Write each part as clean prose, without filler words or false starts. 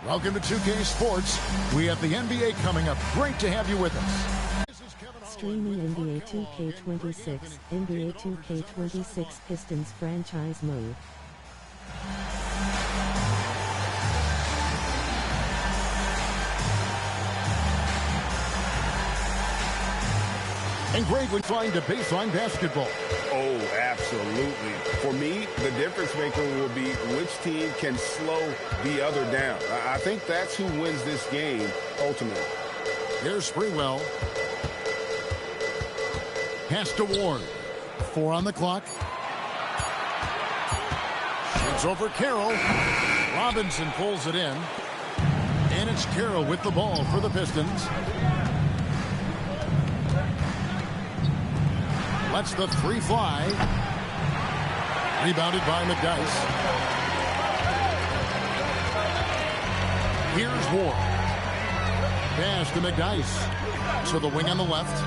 Welcome to 2K Sports. We have the NBA coming up. Great to have you with us. Streaming NBA 2K26, NBA 2K26 Pistons franchise mode. And Greg would find a baseline basketball. Oh, absolutely. For me, the difference maker will be which team can slow the other down. I think that's who wins this game ultimately. Here's Sprewell. Pass to Ward. 4 on the clock. Shoots over Carroll. Robinson pulls it in. And it's Carroll with the ball for the Pistons. Lets the three fly. Rebounded by McDyess. Here's Ward. Pass to McDyess. To the wing on the left.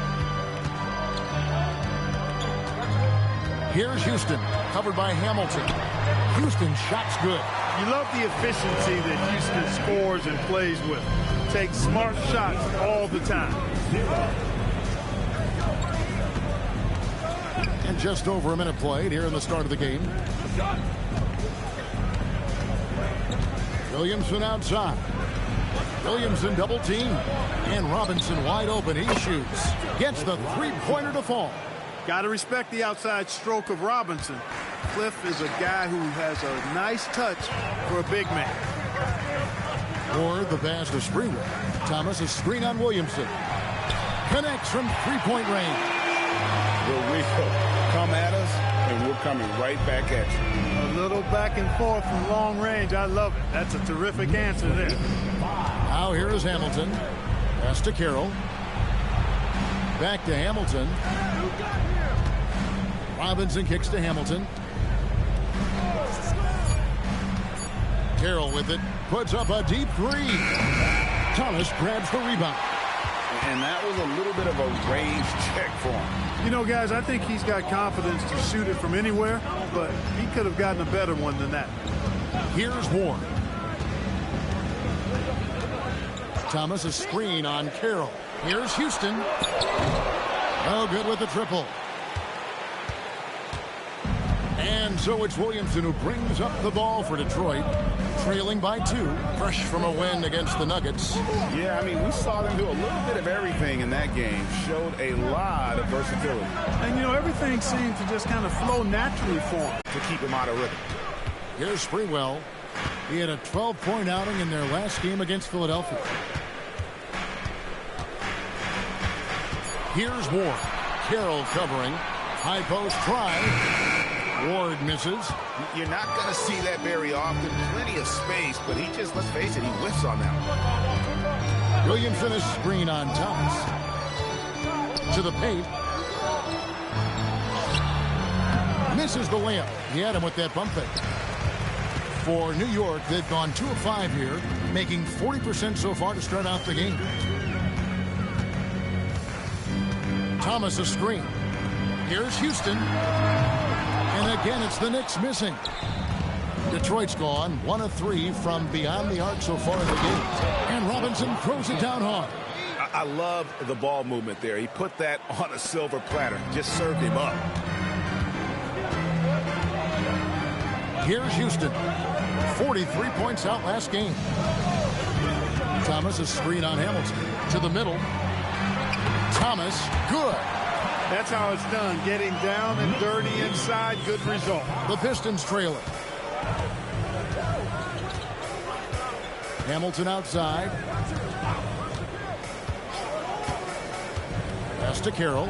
Here's Houston. Covered by Hamilton. Houston's shot's good. You love the efficiency that Houston scores and plays with. Takes smart shots all the time. And just over a minute played here in the start of the game. Williamson outside. Williamson double team. And Robinson wide open. He shoots. Gets the three-pointer to fall. Got to respect the outside stroke of Robinson. Cliff is a guy who has a nice touch for a big man. Or the pass to Sprewell. Thomas a screen on Williamson. Connects from three-point range. Here we go. Come at us, and we're coming right back at you. A little back and forth from long range. I love it. That's a terrific answer there. Now here is Hamilton. Pass to Carroll. Back to Hamilton. Robinson kicks to Hamilton. Carroll with it. Puts up a deep three. Thomas grabs the rebound. And that was a little bit of a range check for him. You know, guys, I think he's got confidence to shoot it from anywhere, but he could have gotten a better one than that. Here's Ward. Thomas a screen on Carroll. Here's Houston. No good with the triple. And so it's Williamson who brings up the ball for Detroit, trailing by 2, fresh from a win against the Nuggets. Yeah, I mean, we saw them do a little bit of everything in that game. Showed a lot of versatility. And, you know, everything seemed to just kind of flow naturally for him. To keep him out of rhythm. Here's Sprewell. He had a 12-point outing in their last game against Philadelphia. Here's Ward. Carroll covering. High post try. Ward misses. You're not going to see that very often. Plenty of space, but he just, let's face it, he whiffs on that one. Williamson a screen on Thomas. To the paint. Misses the layup. He had him with that bump fake. For New York, they've gone 2 of 5 here, making 40% so far to start out the game. Thomas a screen. Here's Houston. And again, it's the Knicks missing. Detroit's gone 1 of 3 from beyond the arc so far in the game. And Robinson throws it down hard. I love the ball movement there. He put that on a silver platter. Just served him up. Here's Houston. 43 points out last game. Thomas a screen on Hamilton. To the middle. Thomas, good. That's how it's done. Getting down and dirty inside. Good result. The Pistons trailing. Hamilton outside. Pass to Carroll.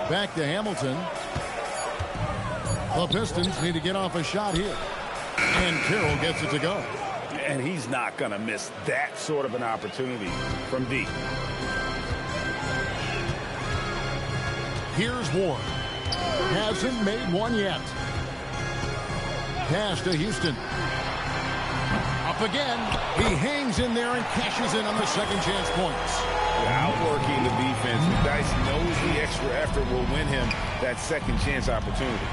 Back to Hamilton. The Pistons need to get off a shot here. And Carroll gets it to go. And he's not going to miss that sort of an opportunity from deep. Here's Ward. Hasn't made one yet. Pass to Houston. Up again. He hangs in there and cashes in on the second chance points. Outworking the defense. McDyess knows the extra effort will win him that second chance opportunity.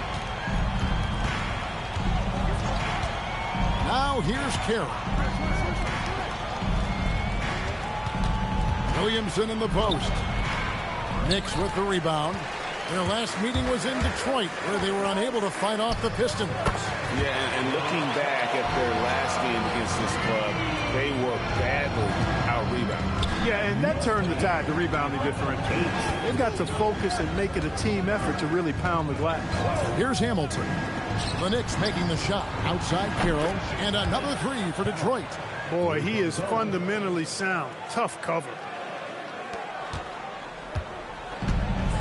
Now here's Carroll. Williamson in the post. Knicks with the rebound. Their last meeting was in Detroit, where they were unable to fight off the Pistons. Yeah, and looking back at their last game against this club, they were badly out-rebounded. Yeah, and that turned the tide, the rebounding differential. They've got to focus and make it a team effort to really pound the glass. Here's Hamilton. The Knicks making the shot. Outside Carroll, and another three for Detroit. Boy, he is fundamentally sound. Tough cover.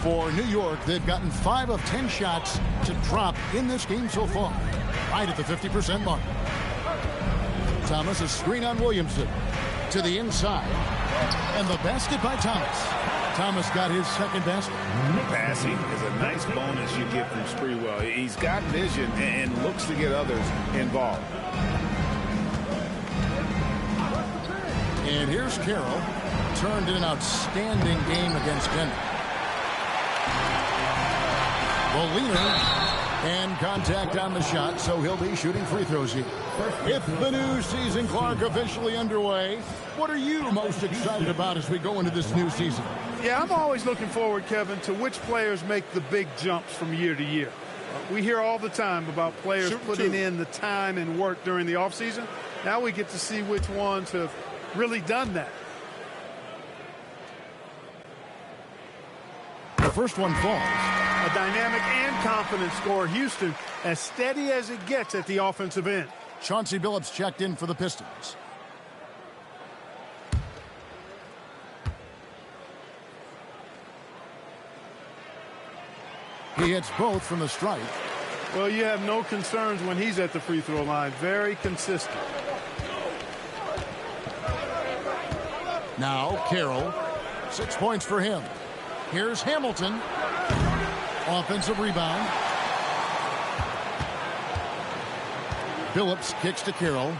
For New York, they've gotten 5 of 10 shots to drop in this game so far. Right at the 50% mark. Thomas, a screen on Williamson. To the inside. And the basket by Thomas. Thomas got his second basket. Passing is a nice bonus you get from Sprewell. He's got vision and looks to get others involved. And here's Carroll. Turned in an outstanding game against Denver. Molina, and contact on the shot, so he'll be shooting free throws here. With the new season, Clark, officially underway, what are you most excited about as we go into this new season? Yeah, I'm always looking forward, Kevin, to which players make the big jumps from year to year. We hear all the time about players putting in the time and work during the offseason. Now we get to see which ones have really done that. The first one falls. A dynamic and confident scorer. Houston as steady as it gets at the offensive end. Chauncey Billups checked in for the Pistons. He hits both from the stripe. Well, you have no concerns when he's at the free throw line. Very consistent. Now Carroll. 6 points for him. Here's Hamilton. Offensive rebound. Billups kicks to Carroll.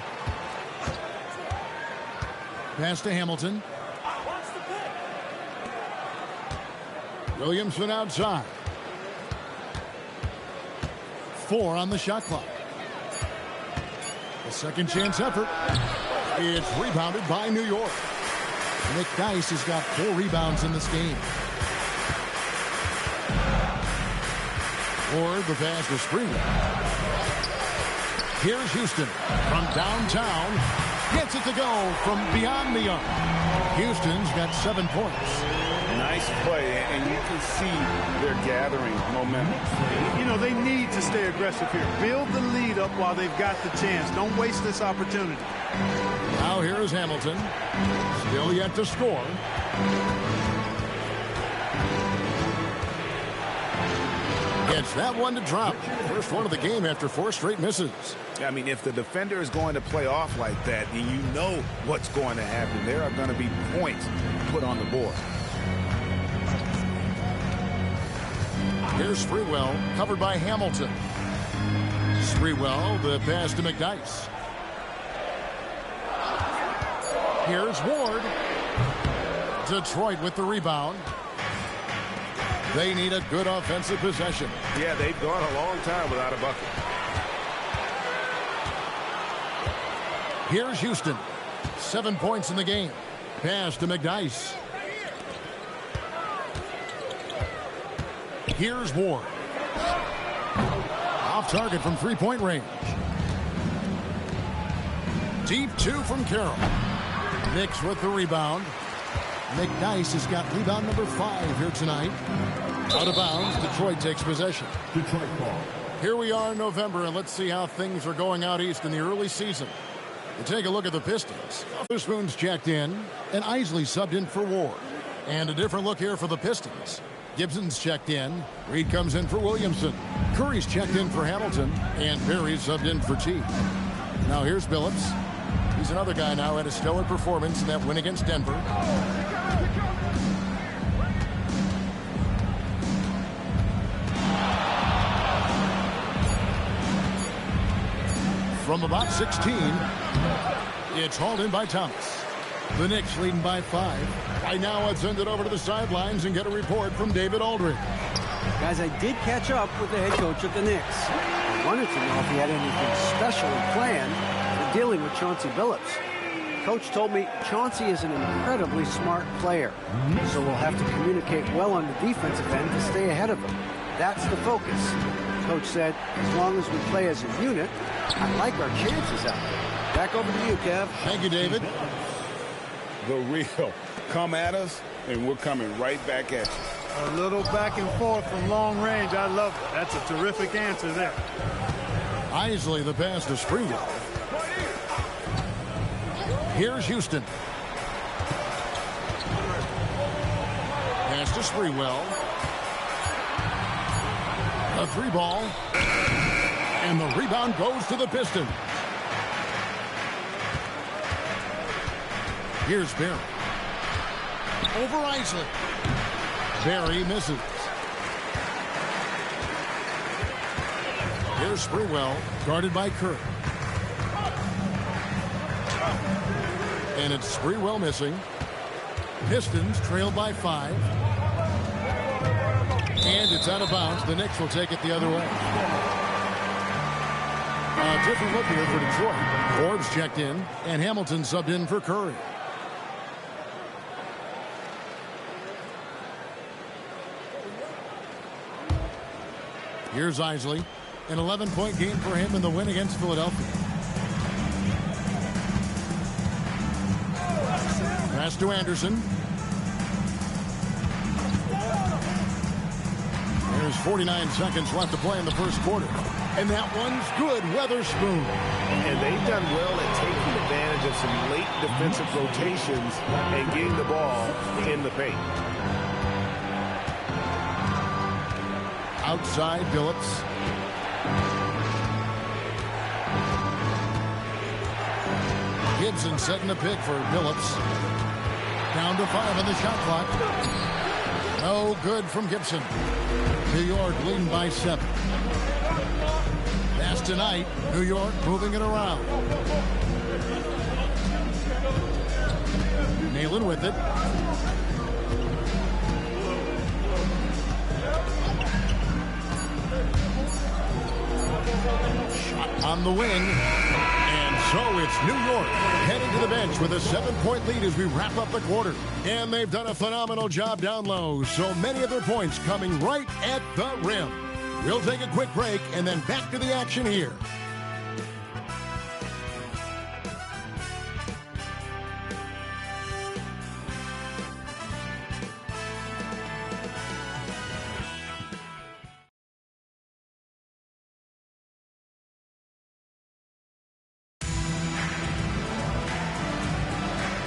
Pass to Hamilton. Williamson outside. 4 on the shot clock. A second chance effort. It's rebounded by New York. Nick Dice has got 4 rebounds in this game. Or the pass to Springer. Here's Houston from downtown. Gets it to go from beyond the arc. Houston's got 7 points. Nice play, and you can see they're gathering momentum. You know, they need to stay aggressive here. Build the lead up while they've got the chance. Don't waste this opportunity. Now here is Hamilton. Still yet to score. Gets that one to drop. First one of the game after 4 straight misses. I mean, if the defender is going to play off like that, then you know what's going to happen. There are going to be points put on the board. Here's Sprewell, covered by Hamilton. Sprewell, the pass to McDice. Here's Ward. Detroit with the rebound. They need a good offensive possession. Yeah, they've gone a long time without a bucket. Here's Houston. 7 points in the game. Pass to McDice. Here's Ward. Off target from 3-point range. Deep 2 from Carroll. Knicks with the rebound. McDice has got rebound number 5 here tonight. Out of bounds, Detroit takes possession. Detroit ball. Here we are in November, and let's see how things are going out east in the early season. You take a look at the Pistons. Witherspoon's checked in, and Isley subbed in for Ward. And a different look here for the Pistons. Gibson's checked in. Reed comes in for Williamson. Curry's checked in for Hamilton, and Perry's subbed in for T. Now here's Billups. He's another guy now at a stellar performance in that win against Denver. From about 16, it's hauled in by Thomas. The Knicks leading by 5. Right now, let's send it over to the sidelines and get a report from David Aldridge. Guys, I did catch up with the head coach of the Knicks. I wanted to know if he had anything special planned for dealing with Chauncey Billups. Coach told me Chauncey is an incredibly smart player, so we'll have to communicate well on the defensive end to stay ahead of him. That's the focus. Coach said, as long as we play as a unit, I like our chances out there. Back over to you, Kev. Thank you, David. The real. Come at us, and we're coming right back at you. A little back and forth from long range. I love it. That's a terrific answer there. Isley the pass to Sprewell. Here's Houston. Pass to Sprewell. A 3-ball. And the rebound goes to the Pistons. Here's Barry. Over Isley. Barry misses. Here's Sprewell, guarded by Kerr. And it's Sprewell missing. Pistons trail by 5. And it's out of bounds. The Knicks will take it the other way. A different look here for Detroit. Forbes checked in, and Hamilton subbed in for Curry. Here's Isley. An 11-point game for him in the win against Philadelphia. Pass to Anderson. There's 49 seconds left to play in the first quarter. And that one's good. Weatherspoon. And they've done well at taking advantage of some late defensive rotations and getting the ball in the paint. Outside Billups. Gibson setting the pick for Billups. Down to 5 on the shot clock. No good from Gibson. New York leading by 7. Pass tonight. New York moving it around. Nayland with it. Shot on the wing. And so it's New York heading to the bench with a 7-point lead as we wrap up the quarter. And they've done a phenomenal job down low. So many of their points coming right at the rim. We'll take a quick break and then back to the action here.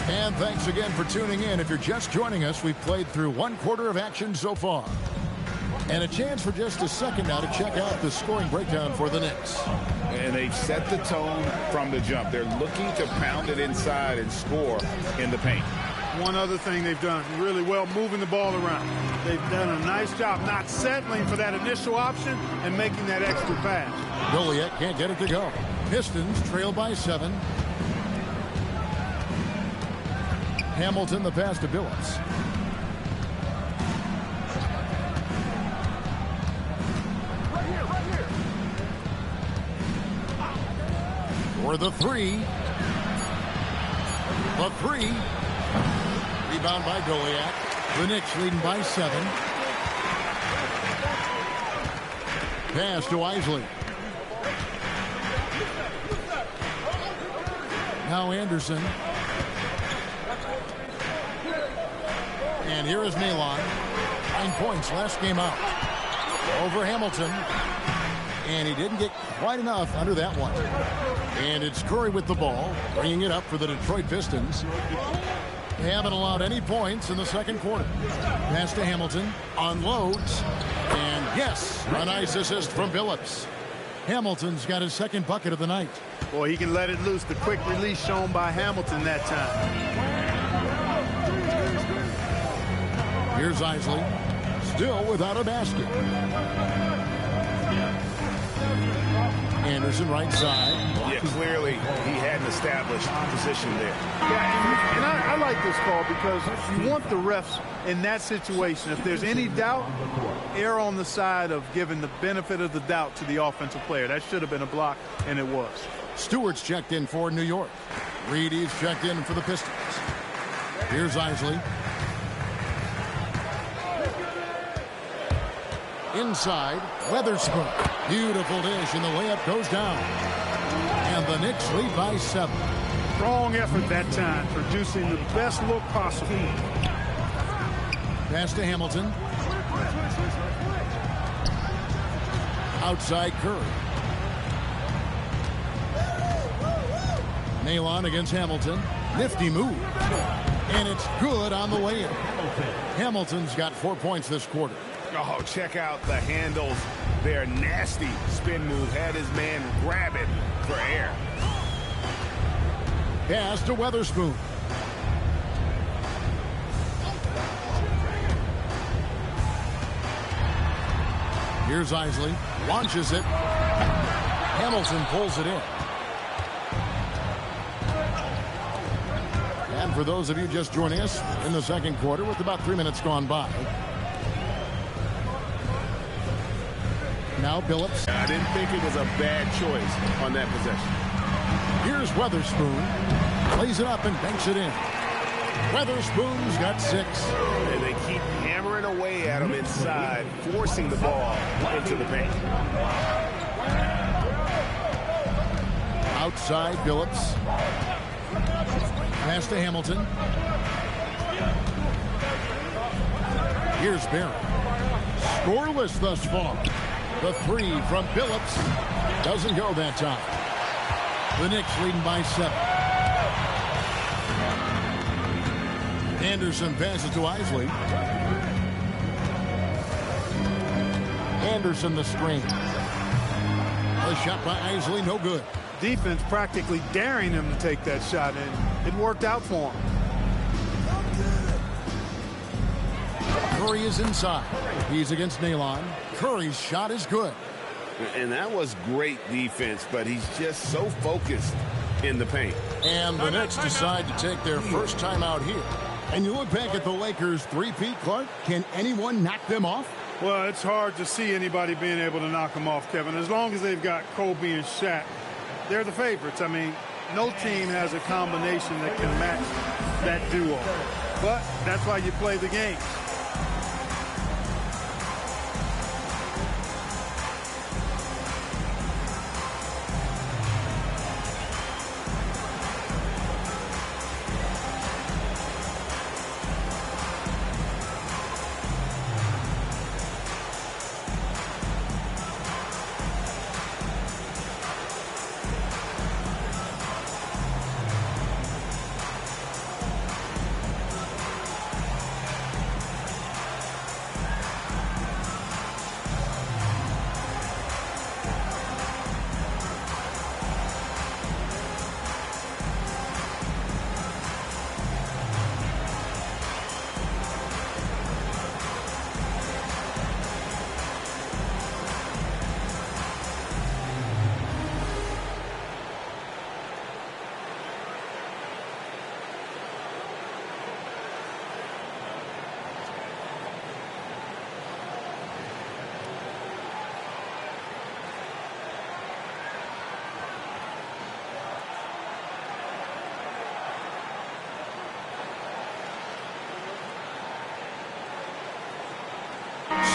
And thanks again for tuning in. If you're just joining us, we've played through 1 quarter of action so far. And a chance for just a second now to check out the scoring breakdown for the Knicks. And they've set the tone from the jump. They're looking to pound it inside and score in the paint. One other thing they've done really well, moving the ball around. They've done a nice job not settling for that initial option and making that extra pass. Joliet can't get it to go. Pistons trail by 7. Hamilton the pass to Billups. For the 3. The 3. Rebound by Goliath. The Knicks leading by 7. Pass to Isley. Now Anderson. And here is Nayland. 9 points last game out. Over Hamilton. And he didn't get quite enough under that one. And it's Curry with the ball, bringing it up for the Detroit Pistons. They haven't allowed any points in the second quarter. Pass to Hamilton. Unloads. And yes, a nice assist from Billups. Hamilton's got his second bucket of the night. Boy, he can let it loose. The quick release shown by Hamilton that time. Here's Isley, still without a basket. Anderson right side. Yeah, clearly he had an established position there. Yeah, and I like this call because you want the refs in that situation. If there's any doubt, err on the side of giving the benefit of the doubt to the offensive player. That should have been a block, and it was. Stewart's checked in for New York. Reedy's checked in for the Pistons. Here's Isley. Inside, Weatherspoon. Beautiful dish, and the layup goes down. And the Knicks lead by 7. Strong effort that time, producing the best look possible. Pass to Hamilton. Outside Curry. Nalon against Hamilton. Nifty move. And it's good on the way in. Hamilton's got 4 points this quarter. Oh, check out the handles. Their nasty spin move had his man grab it for air. Pass to Weatherspoon. Here's Isley. Launches it. Hamilton pulls it in. And for those of you just joining us in the second quarter with about 3 minutes gone by. Now Billups. I didn't think it was a bad choice on that possession. Here's Weatherspoon. Plays it up and banks it in. Weatherspoon's got 6. And they keep hammering away at him inside, forcing the ball into the paint. Outside Billups. Pass to Hamilton. Here's Barry. Scoreless thus far. The 3 from Billups doesn't go that time. The Knicks leading by 7. Anderson passes to Isley. Anderson the screen. The shot by Isley, no good. Defense practically daring him to take that shot, and it worked out for him. Curry is inside. He's against Nalon. Curry's shot is good. And that was great defense, but he's just so focused in the paint. And the Knicks decide to take their first time out here. And you look back at the Lakers three-peat, Clark. Can anyone knock them off? Well, it's hard to see anybody being able to knock them off, Kevin. As long as they've got Kobe and Shaq, they're the favorites. I mean, no team has a combination that can match that duo. But that's why you play the game.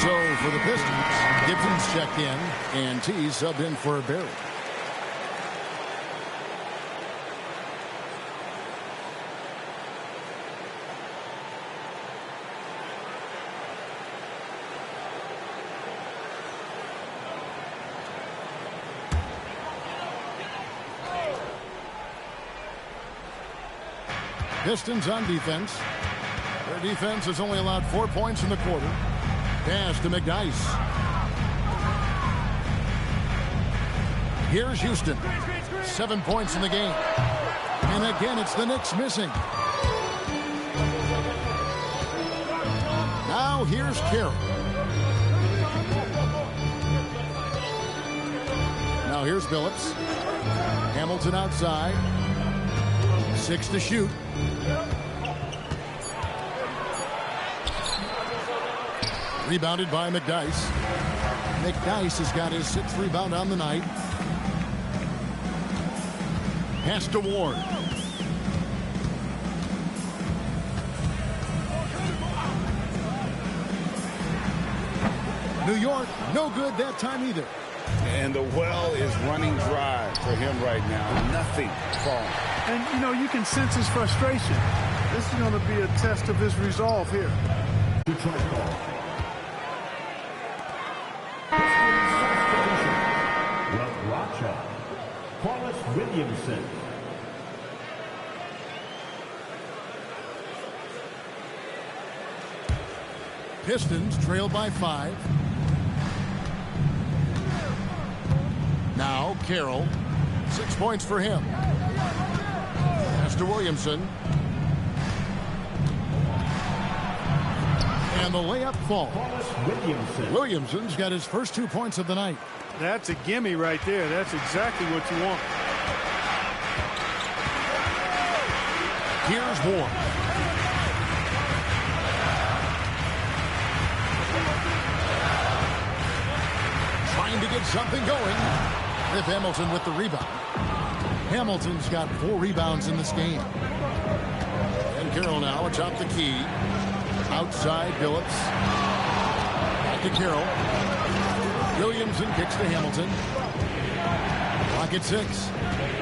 So for the Pistons, Gibson's checked in, and T subbed in for Barry. Pistons on defense. Their defense has only allowed 4 points in the quarter. Pass to McDyess. Here's Houston. 7 points in the game. And again, it's the Knicks missing. Now here's Carroll. Now here's Billups. Hamilton outside. 6 to shoot. Rebounded by McDyess. McDyess has got his 6th rebound on the night. Pass to Ward. New York, no good that time either. And the well is running dry for him right now. Nothing falling. And, you know, you can sense his frustration. This is going to be a test of his resolve here. Williamson. Pistons trail by 5. Now Carroll. 6 points for him. Pass to Williamson. And the layup falls. Williamson's got his first 2 points of the night. That's a gimme right there. That's exactly what you want. Here's Ward. Trying to get something going. If Hamilton with the rebound. Hamilton's got 4 rebounds in this game. And Carroll now atop the key. Outside Billups. Back to Carroll. Williamson kicks to Hamilton. Clock at 6.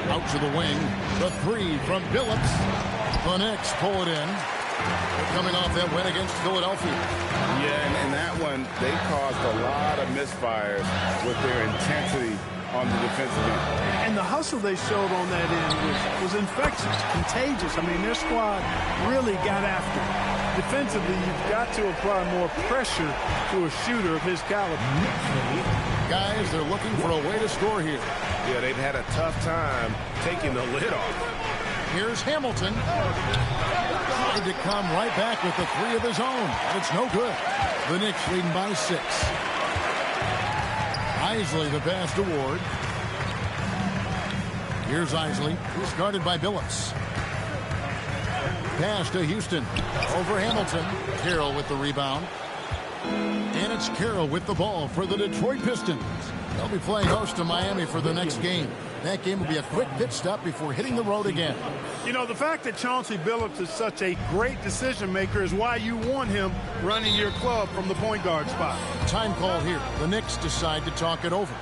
Out to the wing. The 3 from Billups. The Knicks pull it in. They're coming off that win against Philadelphia. Yeah, and that one, they caused a lot of misfires with their intensity on the defensive end. And the hustle they showed on that end was infectious, contagious. I mean, their squad really got after it. Defensively, you've got to apply more pressure to a shooter of his caliber. Guys, they're looking for a way to score here. Yeah, they've had a tough time taking the lid off. Here's Hamilton. Tried to come right back with the 3 of his own. It's no good. The Knicks leading by 6. Isley the pass to Ward. Here's Isley. He's guarded by Billups. Pass to Houston. Over Hamilton. Carroll with the rebound. And it's Carroll with the ball for the Detroit Pistons. They'll be playing host to Miami for the next game. That game will be a quick pit stop before hitting the road again. You know, the fact that Chauncey Billups is such a great decision maker is why you want him running your club from the point guard spot. Time call here. The Knicks decide to talk it over.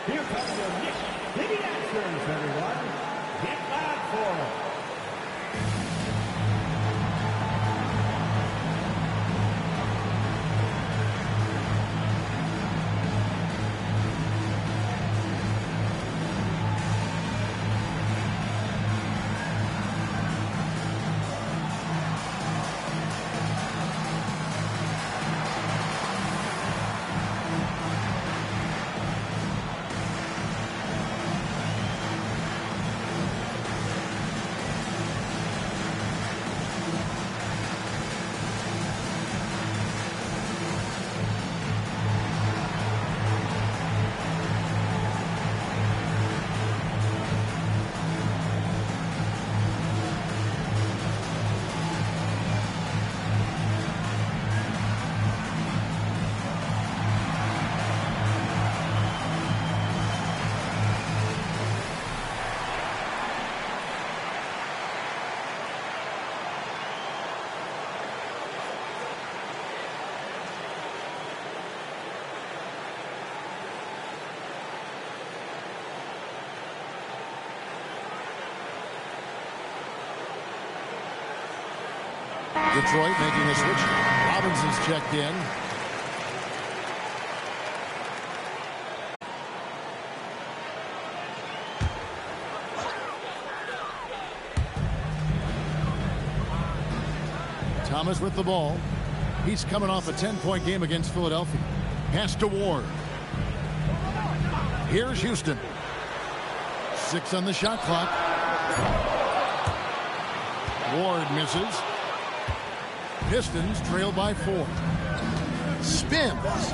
Here comes the Knicks. Big answers, everyone. Get loud for them. Detroit making a switch. Robinson's checked in. Thomas with the ball. He's coming off a 10-point game against Philadelphia. Pass to Ward. Here's Houston. 6 on the shot clock. Ward misses. Pistons trail by 4. Spins.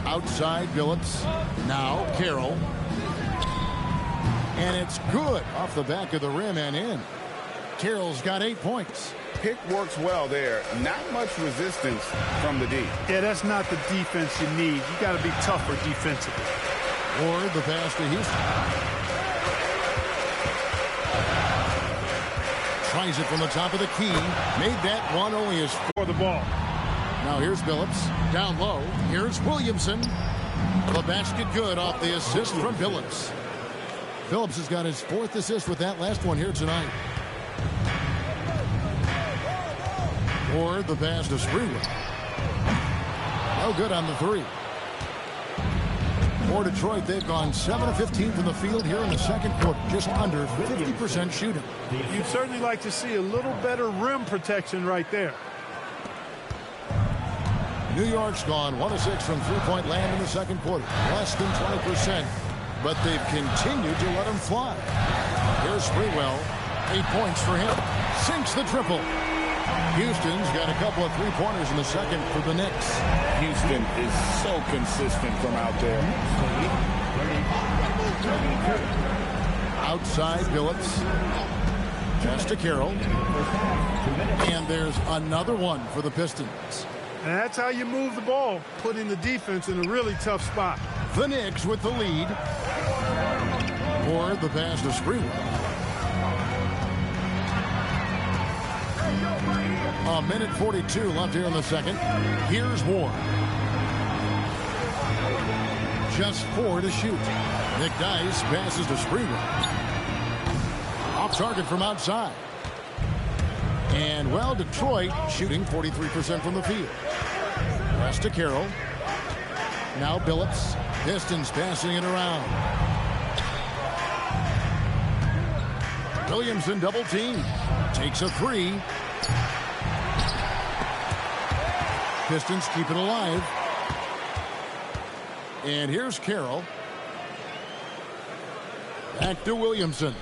Outside Billups. Now Carroll. And it's good off the back of the rim and in. Carroll's got 8 points. Pick works well there. Not much resistance from the D. Yeah, that's not the defense you need. You got to be tougher defensively. Or the pass to Houston. Tries it from the top of the key. Made that one only his For the ball. Now here's Billups. Down low. Here's Williamson. The basket good off the assist from Billups. Billups has got his 4th assist with that last one here tonight. Or the pass to Sprewell. No good on the 3. For Detroit, they've gone 7 of 15 from the field here in the second quarter. Just under 50% shooting. You'd certainly like to see a little better rim protection right there. New York's gone 1 of 6 from three-point land in the second quarter. Less than 20%. But they've continued to let him fly. Here's Sprewell. 8 points for him. Sinks the triple. Houston's got a couple of three-pointers in the second for the Knicks. Houston is so consistent from out there. Outside Billups. Pass to Carroll. And there's another one for the Pistons. And that's how you move the ball, putting the defense in a really tough spot. The Knicks with the lead. Or the pass to Sprewell. A minute 42 left here in the second. Here's Ward. Just 4 to shoot. Nick Dice passes to Sprewell. Off target from outside. And, well, Detroit shooting 43% from the field. Pass to Carroll. Now Billups. Pistons passing it around. Williamson double team. Takes a 3. Pistons keep it alive. And here's Carroll. Back to Williamson.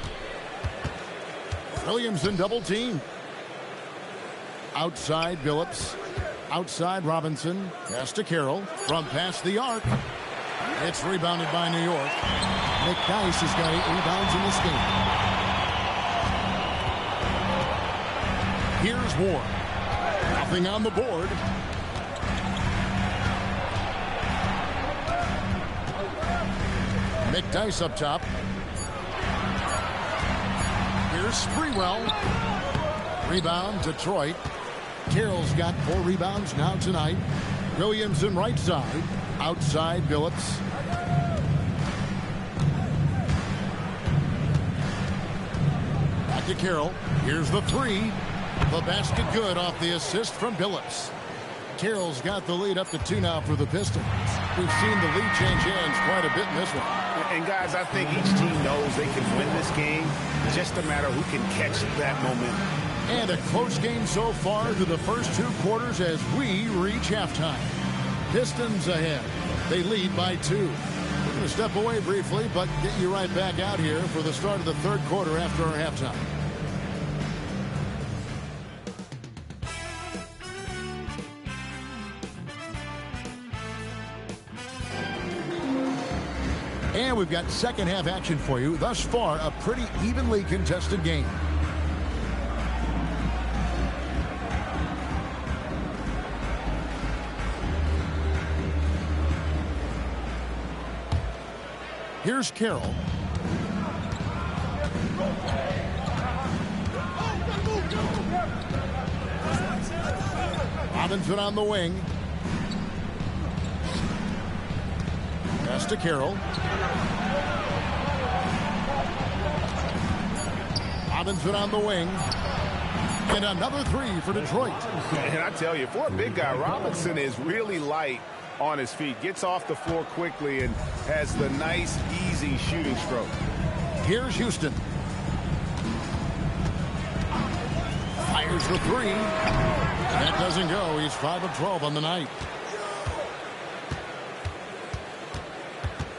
Williamson double team. Outside Billups. Outside Robinson. Pass to Carroll. From past the arc. It's rebounded by New York. Nick Dice has got 8 rebounds in this game. Here's Ward. Nothing on the board. Nick Dice up top. Here's Sprewell. Rebound, Detroit. Carroll's got 4 rebounds now tonight. Williamson right side. Outside Billups. Back to Carroll. Here's the 3. The basket good off the assist from Billups. Carroll's got the lead up to 2 now for the Pistons. We've seen the lead change hands quite a bit in this one. And, guys, I think each team knows they can win this game. Just a matter who can catch that momentum. And a close game so far through the first 2 quarters as we reach halftime. Pistons ahead. They lead by 2. We're going to step away briefly, but get you right back out here for the start of the third quarter after our halftime. And we've got second half action for you. Thus far, a pretty evenly contested game. Here's Carroll. Robinson on the wing. Pass to Carroll. Robinson on the wing. And another 3 for Detroit. And I tell you, for a big guy, Robinson is really light on his feet. Gets off the floor quickly and has the nice, easy shooting stroke. Here's Houston. Fires the 3. That doesn't go. He's 5 of 12 on the night.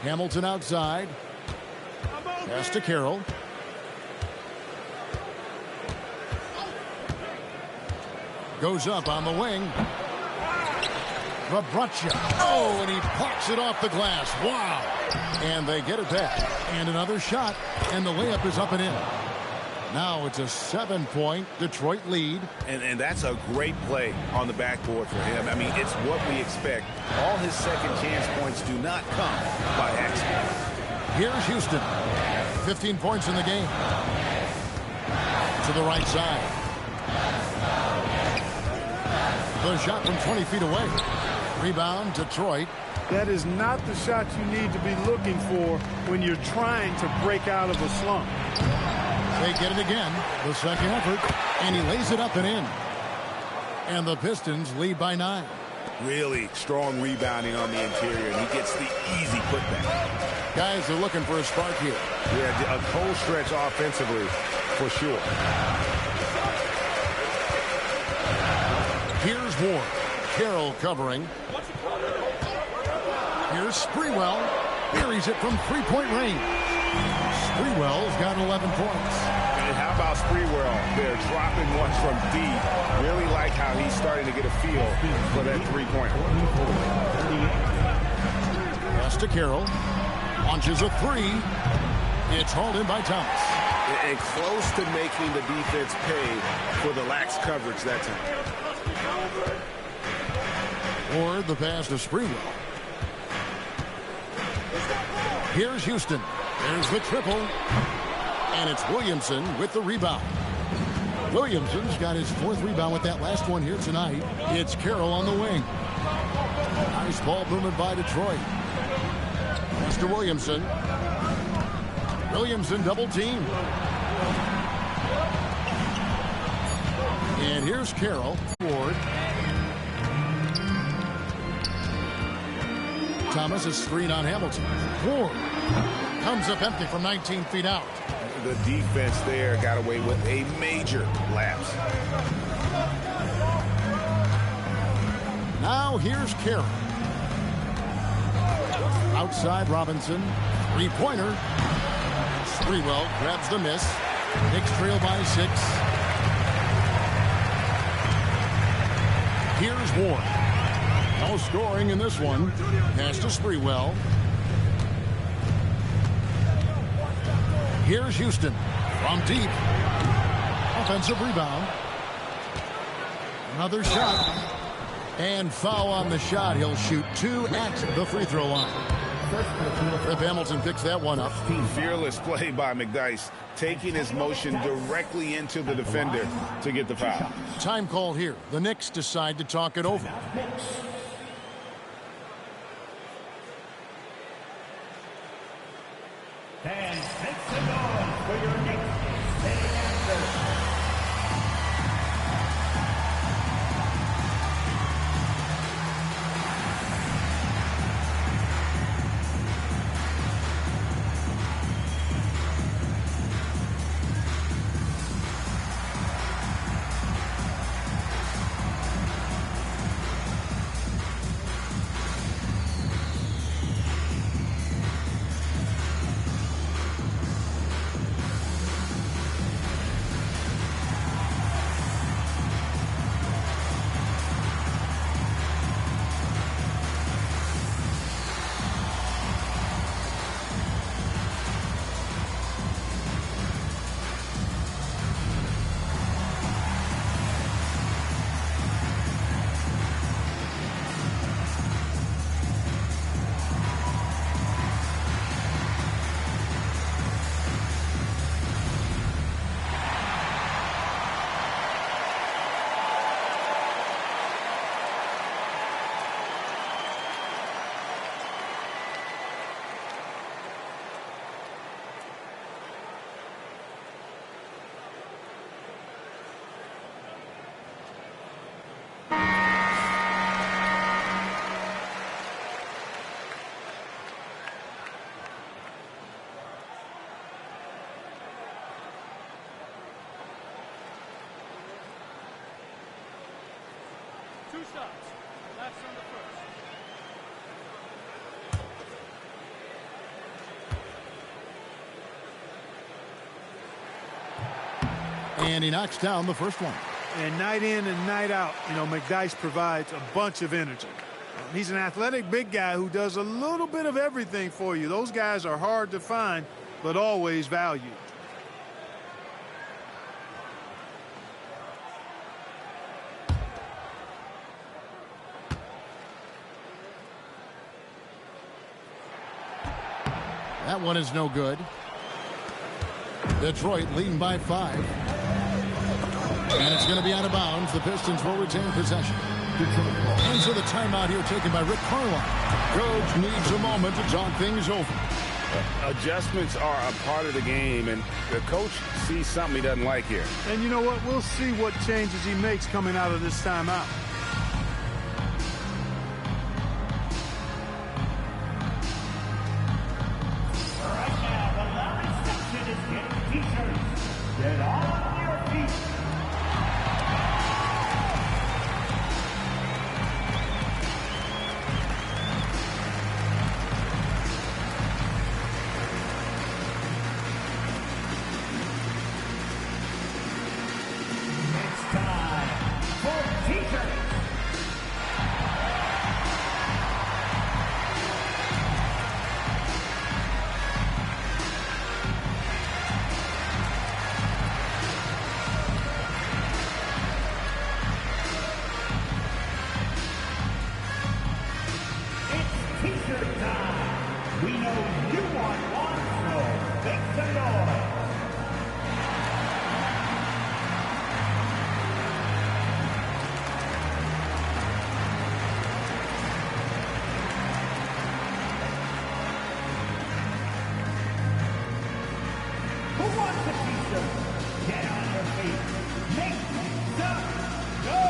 Hamilton outside. Pass to Carroll. Goes up on the wing. Labracha. Oh, and he pops it off the glass. Wow. And they get it back. And another shot. And the layup is up and in. Now it's a 7-point Detroit lead. And that's a great play on the backboard for him. I mean, it's what we expect. All his second chance points do not come by accident. Here's Houston. 15 points in the game. To the right side. The shot from 20 feet away. Rebound, Detroit. That is not the shot you need to be looking for when you're trying to break out of a slump. They get it again. The second effort. And he lays it up and in. And the Pistons lead by 9. Really strong rebounding on the interior, and he gets the easy putback. Guys are looking for a spark here. Yeah, a cold stretch offensively, for sure. Here's Ward. Carroll covering. Here's Sprewell. Buries it from three-point range. Sprewell's got 11 points. And how about Sprewell? They're dropping ones from deep. Really like how he's starting to get a feel for that three-pointer. Pass to Carroll. Launches a three. It's hauled in by Thomas. And close to making the defense pay for the lax coverage that time. Ward the pass to Sprewell. Here's Houston. There's the triple. And it's Williamson with the rebound. Williamson's got his 4th rebound with that last one here tonight. It's Carroll on the wing. Nice ball movement by Detroit. Mr. Williamson. Williamson double team. And here's Carroll. Ward. Thomas is screen on Hamilton. Ward comes up empty from 19 feet out. The defense there got away with a major lapse. Now here's Carroll. Outside Robinson. Three-pointer. Sprewell grabs the miss. Knicks trail by 6. Here's Ward. No scoring in this one. Pass to Sprewell. Here's Houston from deep. Offensive rebound. Another shot. And foul on the shot. He'll shoot 2 at the free throw line. Rip Hamilton picks that one up. Fearless play by McDyess, taking his motion directly into the defender to get the foul. Time called here. The Knicks decide to talk it over. And make some noise for your Knicks hitting answer. Two shots. Laps on the first. And he knocks down the first one. And night in and night out, you know, McDyess provides a bunch of energy. He's an athletic big guy who does a little bit of everything for you. Those guys are hard to find, but always valued. That one is no good. Detroit leading by 5. And it's going to be out of bounds. The Pistons will retain possession. And so the timeout here taken by Rick Carlisle. Coach needs a moment to talk things over. Adjustments are a part of the game, and the coach sees something he doesn't like here. And you know what? We'll see what changes he makes coming out of this timeout. Get on your feet. It's time for T-shirts. It's T-shirt time. We know you want one, so make some noise. Who wants a T-shirt? Get on your feet. Make some noise.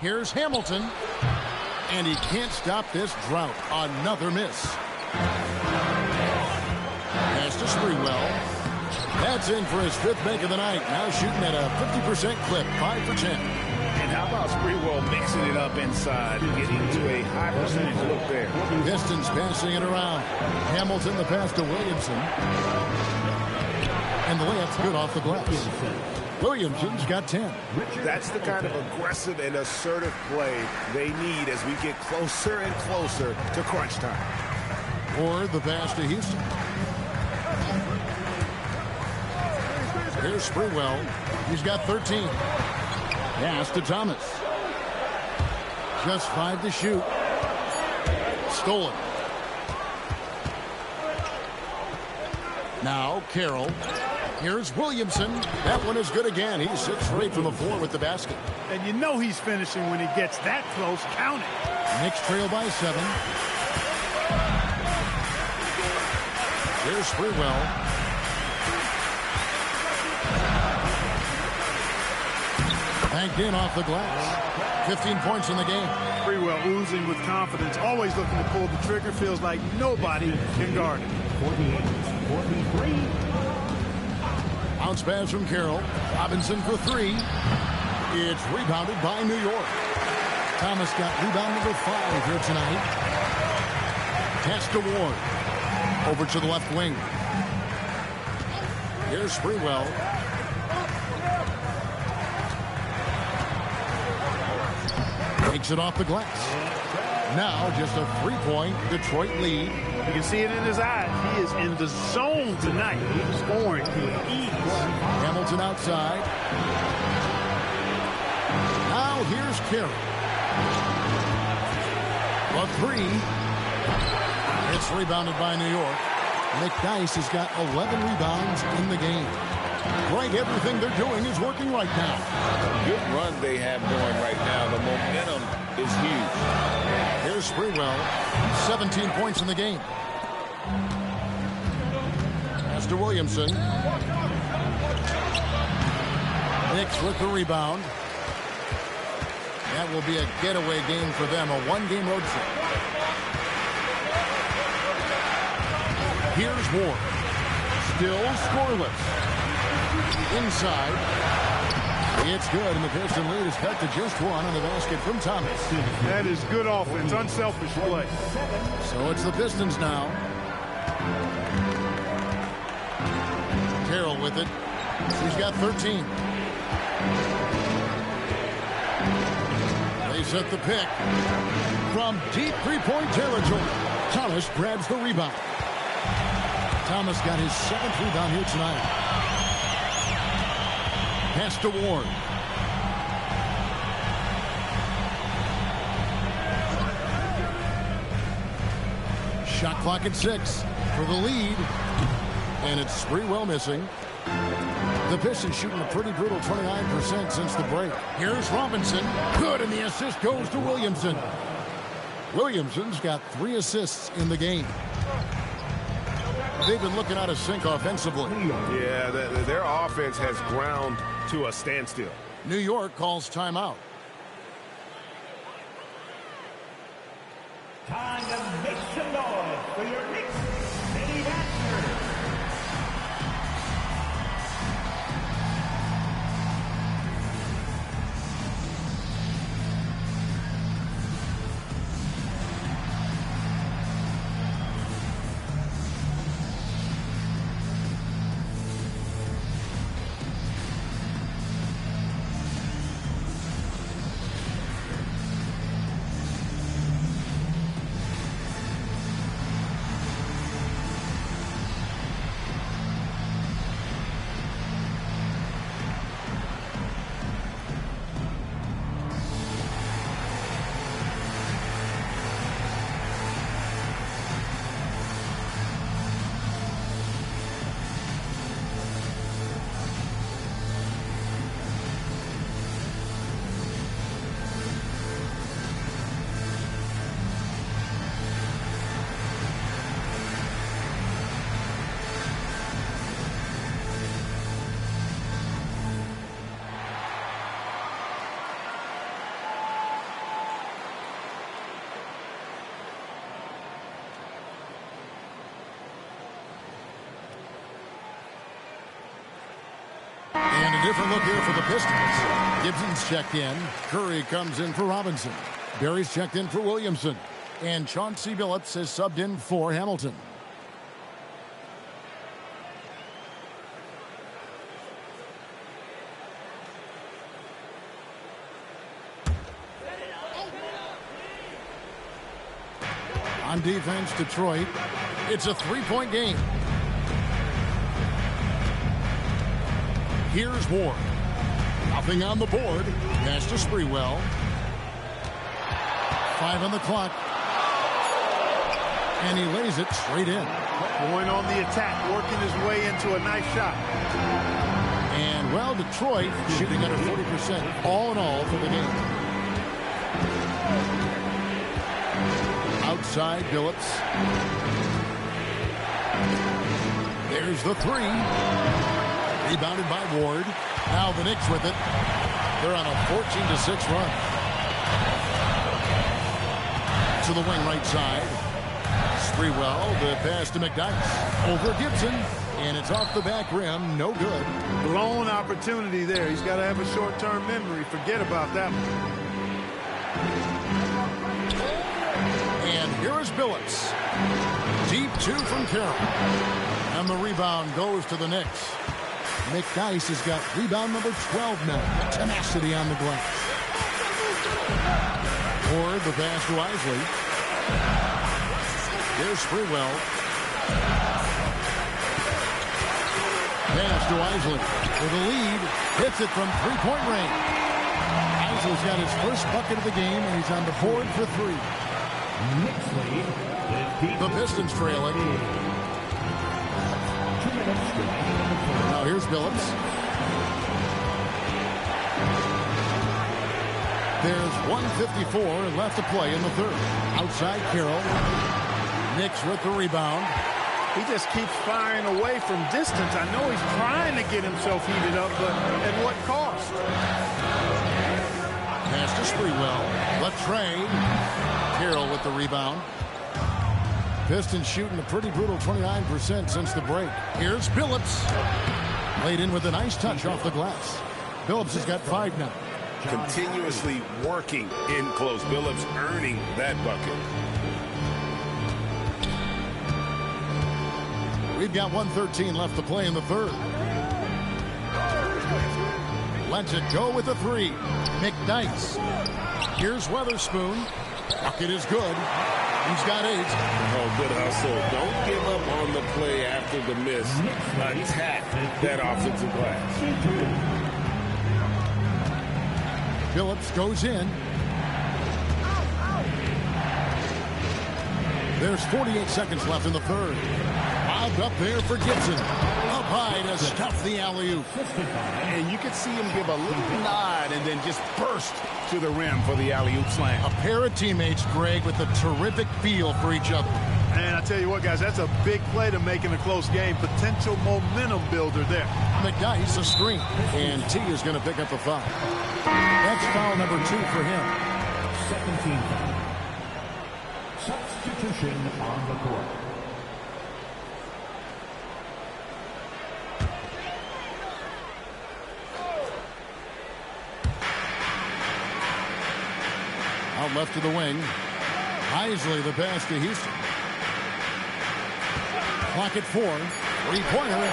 Here's Hamilton. And he can't stop this drought. Another miss. Pass to Sprewell. That's in for his 5th make of the night. Now shooting at a 50% clip. 5 for 10. And how about Sprewell mixing it up inside, getting to a high percentage look there. Pistons passing it around. Hamilton the pass to Williamson. And the layup's good off the glass. Williamson's got 10. That's the kind of aggressive and assertive play they need as we get closer and closer to crunch time. Or the pass to Houston. Here's Sprewell. He's got 13. Pass to Thomas. Just 5 to shoot. Stolen. Now Carroll. Here's Williamson. That one is good again. He's 6 for 8 from the floor with the basket. And you know he's finishing when he gets that close. Count it. Knicks trail by 7. Here's Sprewell. Banked in off the glass. 15 points in the game. Sprewell oozing with confidence, always looking to pull the trigger. Feels like nobody can guard him. 48-43. Bounce pass from Carroll. Robinson for 3. It's rebounded by New York. Thomas got rebound number 5 here tonight. Pass to Ward. Over to the left wing. Here's Sprewell. Takes it off the glass. Now just a 3-point Detroit lead. You can see it in his eyes. He is in the zone tonight. He's scoring with ease. Hamilton outside. Now here's Carroll. A 3. It's rebounded by New York. McDyess has got 11 rebounds in the game. Right, everything they're doing is working right now. Good run they have going right now. The momentum is huge. Here's Sprewell. 17 points in the game. Pass to Williamson. Knicks with the rebound. That will be a getaway game for them, a one-game road trip. Here's Ward. Still scoreless. Inside. It's good, and the Piston lead is cut to just one on the basket from Thomas. That is good offense, unselfish play. So it's the Pistons now. Carroll with it. She's got 13. They set the pick. From deep three-point territory, Thomas grabs the rebound. Thomas got his 7th rebound here tonight. Pass to Ward. Shot clock at 6 for the lead. And it's Sprewell missing. The Pistons shooting a pretty brutal 29% since the break. Here's Robinson. Good, and the assist goes to Williamson. Williamson's got 3 assists in the game. They've been looking out of sync offensively. Yeah, their offense has ground to a standstill. New York calls timeout. Time to make some noise for your Knicks City Masters. And a different look here for the Pistons. Gibson's checked in. Curry comes in for Robinson. Barry's checked in for Williamson. And Chauncey Billups has subbed in for Hamilton. On defense, Detroit. It's a 3-point game. Here's Ward. Nothing on the board. Pass to Sprewell. 5 on the clock. And he lays it straight in. Going on the attack, working his way into a nice shot. And, well, Detroit shooting under 40% all in all for the game. Outside, Billups. There's the 3. Rebounded by Ward. Now the Knicks with it. They're on a 14-6 run. To the wing right side. Sprewell, the pass to McDyess. Over Gibson. And it's off the back rim. No good. Blown opportunity there. He's got to have a short-term memory. Forget about that one. And here is Billups. Deep 2 from Carroll. And the rebound goes to the Knicks. McDyess has got rebound number 12 now. Tenacity on the glass. Ward, the pass to Isley. Here's Sprewell. Pass to Isley for the lead. Hits it from three-point range. Isley's got his first bucket of the game, and he's on the board for 3. The Pistons trailing. Now here's Billups. There's 1:54 left to play in the third. Outside Carroll. Knicks with the rebound. He just keeps firing away from distance. I know he's trying to get himself heated up, but at what cost? Pass to Sprewell. Latrey. Carroll with the rebound. Pistons shooting a pretty brutal 29% since the break. Here's Billups. Laid in with a nice touch off the glass. Billups has got 5 now. Continuously working in close. Billups earning that bucket. We've got 1:13 left to play in the third. Lets it go with a 3. McDyess. Here's Weatherspoon. Bucket is good. He's got 8. Oh, good hustle. Don't give up on the play after the miss. Attack that offensive glass. Billups goes in. There's 48 seconds left in the third. Lobbed up there for Gibson. Up high to stuff the alley-oop. And you could see him give a little nod and then just burst to the rim for the alley-oop slam. A pair of teammates, Greg, with a terrific feel for each other. And I tell you what, guys, that's a big play to make in a close game. Potential momentum builder there. McDyess a screen. And T is going to pick up a foul. That's foul number 2 for him. 17 foul. Substitution on the court. Out left to the wing. Isley the pass to Houston. Clock at 4. 3-pointer.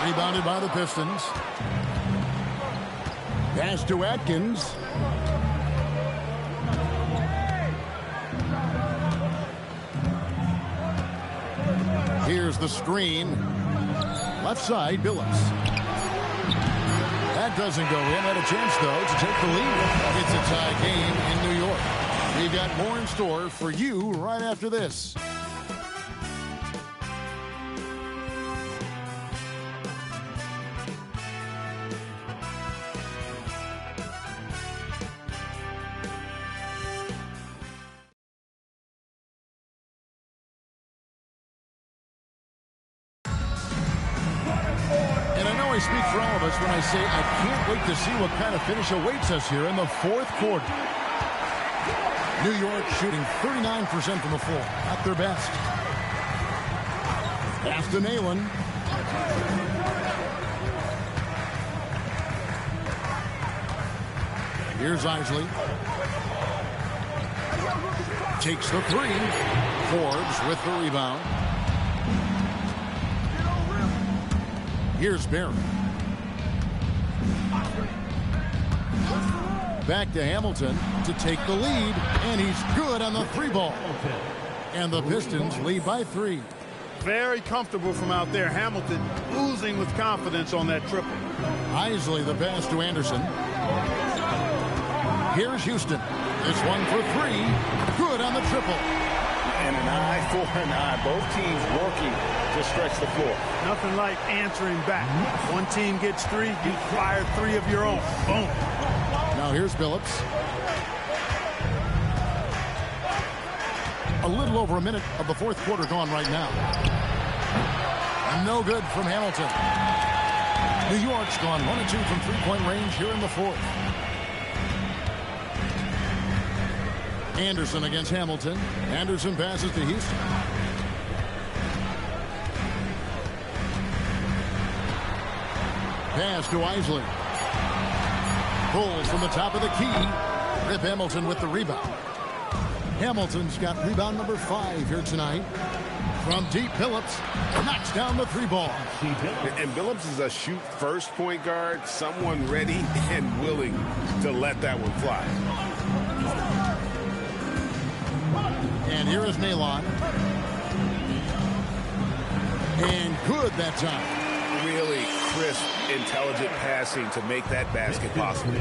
Rebounded by the Pistons. Pass to Atkins. Here's the screen. Left side, Billups. That doesn't go in. Had a chance, though, to take the lead. It's a tie game in New York. We've got more in store for you right after this. Speak for all of us when I say I can't wait to see what kind of finish awaits us here in the fourth quarter. New York shooting 39% from the floor, at their best. Pass to Nalen. Here's Isley. Takes the 3. Forbes with the rebound. Here's Barry. Back to Hamilton to take the lead, and he's good on the 3-ball. And the Pistons lead by 3. Very comfortable from out there. Hamilton oozing with confidence on that triple. Isley the pass to Anderson. Here's Houston. This one for 3. Good on the triple. And an eye for an eye. Both teams working to stretch the floor. Nothing like answering back. One team gets 3, you fire 3 of your own. Boom. Now here's Billups. A little over a minute of the fourth quarter gone right now. No good from Hamilton. New York's gone 1 of 2 from 3-point range here in the fourth. Anderson against Hamilton. Anderson passes to Houston. Pass to Isley. Pulls from the top of the key. Rip Hamilton with the rebound. Hamilton's got rebound number 5 here tonight. From deep, Billups knocks down the 3-ball. And Billups is a shoot-first point guard, someone ready and willing to let that one fly. And here is Nalon. And good that time. Really crisp, intelligent passing to make that basket possible.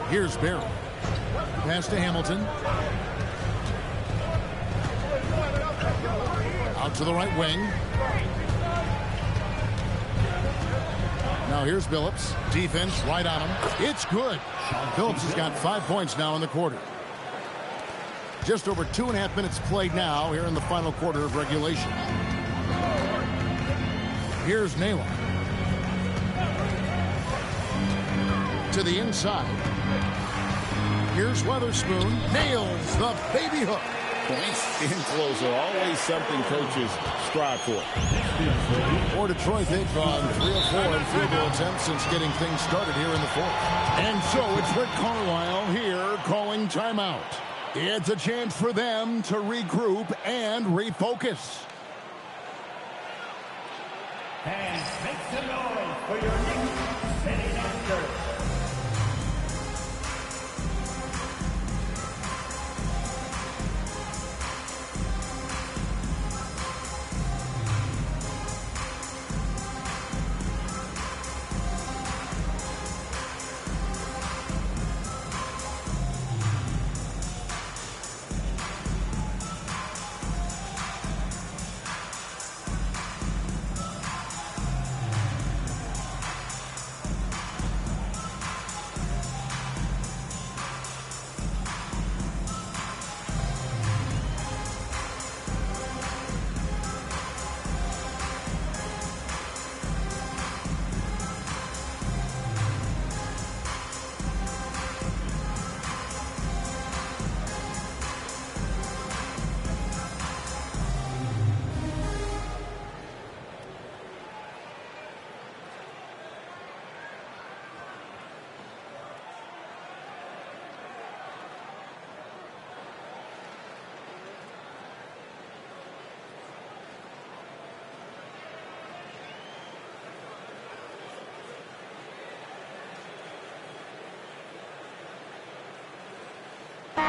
Here's Barry. Pass to Hamilton. Out to the right wing. Now here's Billups. Defense right on him. It's good. Billups has got 5 points now in the quarter. Just over 2.5 minutes played now here in the final quarter of regulation. Here's Naylor. To the inside. Here's Weatherspoon. Nails the baby hook. Points in close are always something coaches strive for. For Detroit, they've gone 3 of 4 in field goal attempts since getting things started here in the fourth. And so it's Rick Carlisle here calling timeout. It's a chance for them to regroup and refocus. And make some noise for your next setting answer.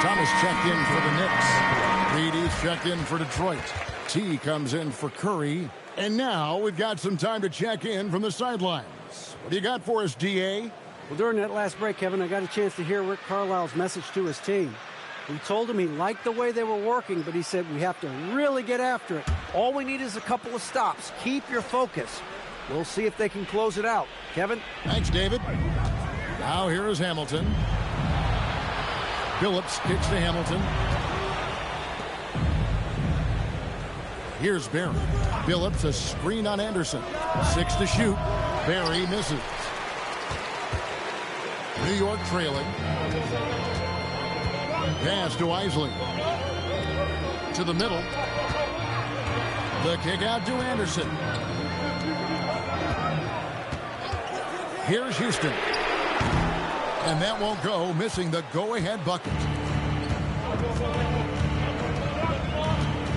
Thomas checked in for the Knicks. Reedy's checked in for Detroit. T comes in for Curry. And now we've got some time to check in from the sidelines. What do you got for us, D.A.? Well, during that last break, Kevin, I got a chance to hear Rick Carlisle's message to his team. He told him he liked the way they were working, but he said we have to really get after it. All we need is a couple of stops. Keep your focus. We'll see if they can close it out. Kevin? Thanks, David. Now here is Hamilton. Phillips kicks to Hamilton. Here's Barry. Phillips, a screen on Anderson. 6 to shoot. Barry misses. New York trailing. Pass to Isley. To the middle. The kick out to Anderson. Here's Houston. And that won't go, missing the go-ahead bucket.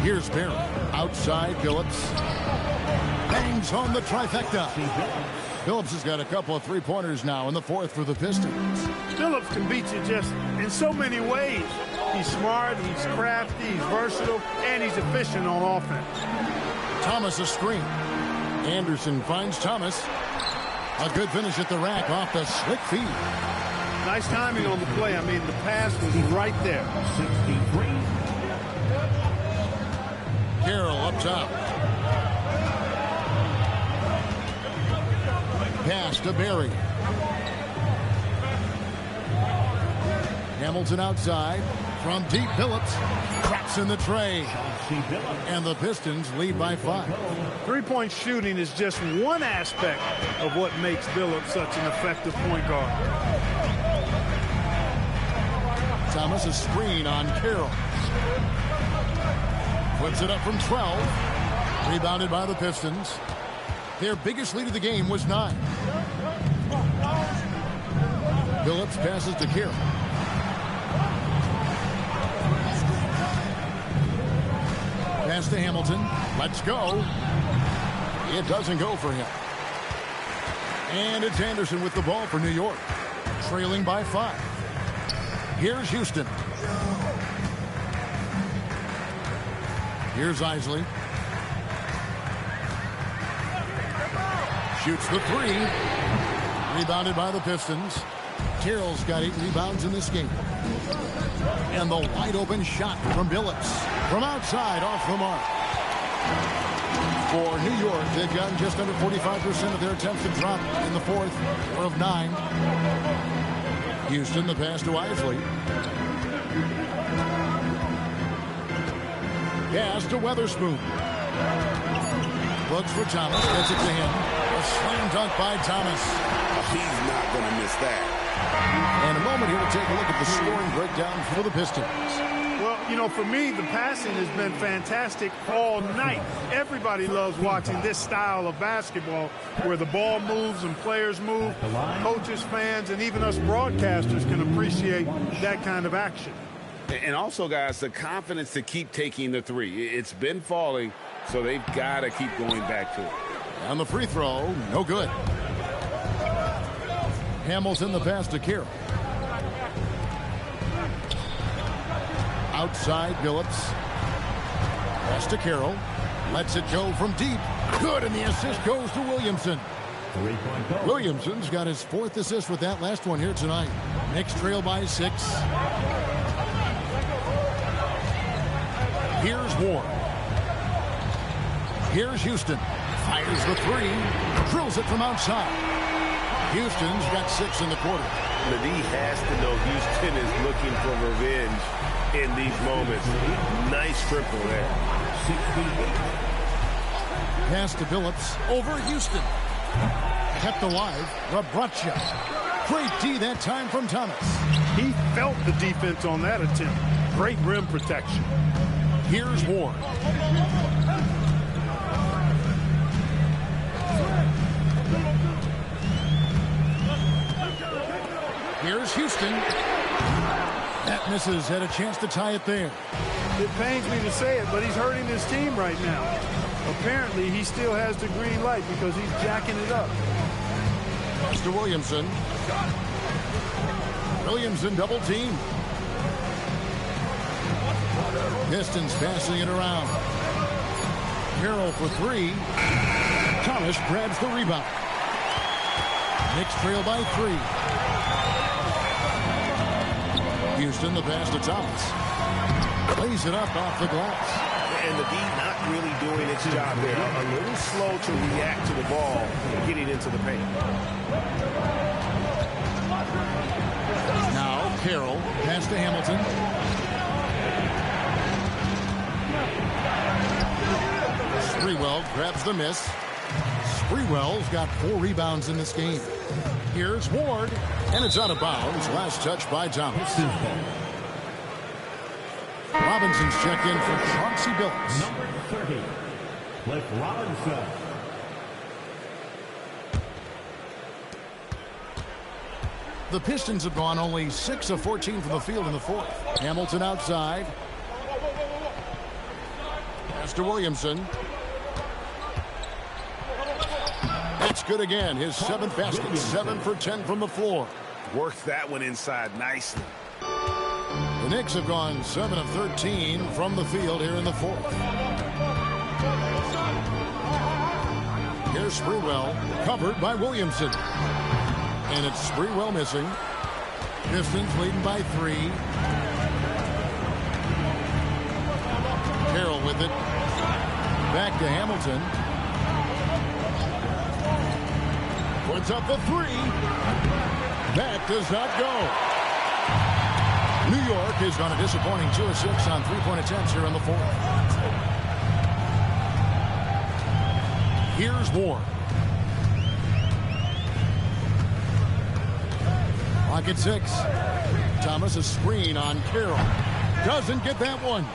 Here's Barry. Outside, Phillips. Bangs home the trifecta. Phillips has got a couple of three-pointers now in the fourth for the Pistons. Phillips can beat you just in so many ways. He's smart, he's crafty, he's versatile, and he's efficient on offense. Thomas a screen. Anderson finds Thomas. A good finish at the rack off the slick feed. Nice timing on the play. I mean, the pass was right there. 63. Carroll up top. Pass to Barry. Hamilton outside. From deep, Phillips cracks in the tray. And the Pistons lead by 5. Three-point shooting is just one aspect of what makes Phillips such an effective point guard. Thomas a screen on Carroll. Puts it up from 12. Rebounded by the Pistons. Their biggest lead of the game was 9. Phillips passes to Carroll. Pass to Hamilton. Let's go. It doesn't go for him. And it's Anderson with the ball for New York. Trailing by 5. Here's Houston. Here's Isley. Shoots the 3. Rebounded by the Pistons. Carroll's got 8 rebounds in this game. And the wide open shot from Phillips. From outside, off the mark. For New York, they've gotten just under 45% of their attempts to drop in the fourth, 4 of 9. Houston, the pass to Isley. Pass to Weatherspoon. Looks for Thomas. Gets it to him. A slam dunk by Thomas. He's not going to miss that. And a moment here to take a look at the scoring breakdown for the Pistons. Well, you know, for me, the passing has been fantastic all night. Everybody loves watching this style of basketball where the ball moves and players move. Coaches, fans, and even us broadcasters can appreciate that kind of action. And also, guys, the confidence to keep taking the three. It's been falling, so they've got to keep going back to it. On the free throw, no good. Hamilton the pass to Carroll. Outside Billups. Pass to Carroll. Lets it go from deep. Good, and the assist goes to Williamson. Williamson's got his 4th assist with that last one here tonight. Knicks trail by 6. Here's Ward. Here's Houston. Fires the 3. Drills it from outside. Houston's got 6 in the quarter. The D has to know Houston is looking for revenge in these moments. Nice triple there. Pass to Billups over Houston. Kept alive. Rabracha. Great D that time from Thomas. He felt the defense on that attempt. Great rim protection. Here's Ward. Here's Houston. That misses. Had a chance to tie it there. It pains me to say it, but he's hurting his team right now. Apparently, he still has the green light because he's jacking it up. Mr. Williamson. Williamson double team. Pistons passing it around. Carroll for 3. Thomas grabs the rebound. Knicks trail by 3. Houston the pass to Thomas. Lays it up off the glass. And the D not really doing its job there. A little slow to react to the ball getting into the paint. Now Carroll. Pass to Hamilton. Sprewell grabs the miss. Sprewell's got 4 rebounds in this game. Here's Ward. And it's out of bounds. Last touch by Thomas. Robinson's check in for Chauncey Billups. Number 30, Cliff Robinson. The Pistons have gone only 6 of 14 from the field in the 4th. Hamilton outside. Pass to Williamson. That's good again. His 7th basket. 7 for 10 from the floor. Worked that one inside nicely. The Knicks have gone 7 of 13 from the field here in the 4th. Here's Sprewell, covered by Williamson. And it's Sprewell missing. Pistons leading by 3. Carroll with it. Back to Hamilton. Puts up the 3. That does not go. New York has gone a disappointing 2 of 6 on 3-point attempts here in the 4th. Here's Ward. Clock at 6. Thomas a screen on Carroll. Doesn't get that one.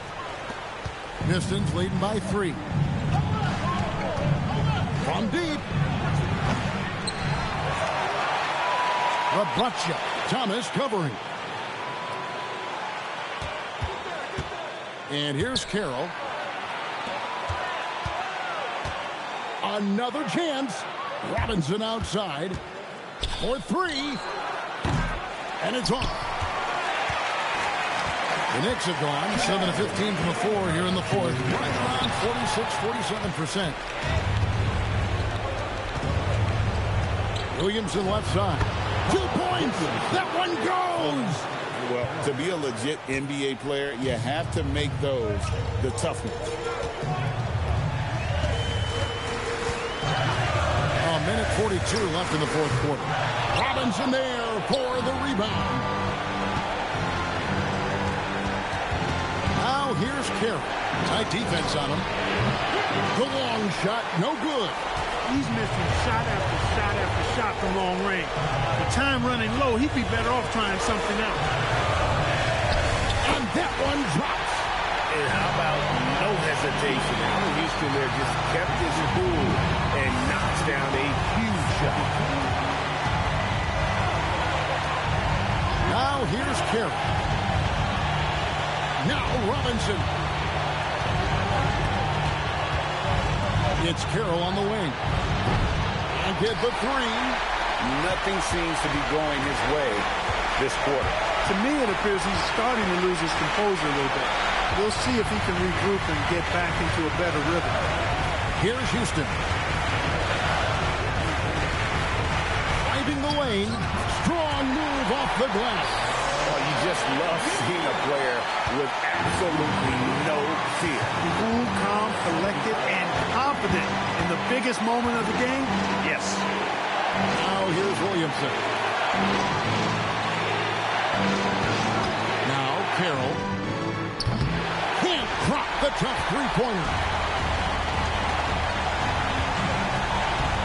Pistons leading by 3. From deep. Rabracha. Thomas covering. And here's Carroll. Another chance. Robinson outside. For 3. And it's off. The Knicks have gone 7 of 15 from the floor here in the 4th. Right around 46-47%. Williamson left side. 2 points. That one goes. Well, to be a legit NBA player, you have to make those the tough ones. A minute 42 left in the 4th quarter. Robinson there for the rebound. Now here's Carroll. Tight defense on him. The long shot, no good. He's missing shot after shot after shot from long range. With time running low, he'd be better off trying something else. And that one drops. And how about no hesitation? Allen Houston there just kept his cool and knocks down a huge shot. Now here's Carroll. Now Robinson. It's Carroll on the wing. And get the three. Nothing seems to be going his way this quarter. To me, it appears he's starting to lose his composure a little bit. We'll see if he can regroup and get back into a better rhythm. Here's Houston. Driving the lane. Strong move off the glass. Oh, you just love seeing a player with absolutely no fear. Cool, calm, collected, and confident in the biggest moment of the game? Yes. Now here's Williamson. Now Carroll. Can't drop the tough three-pointer.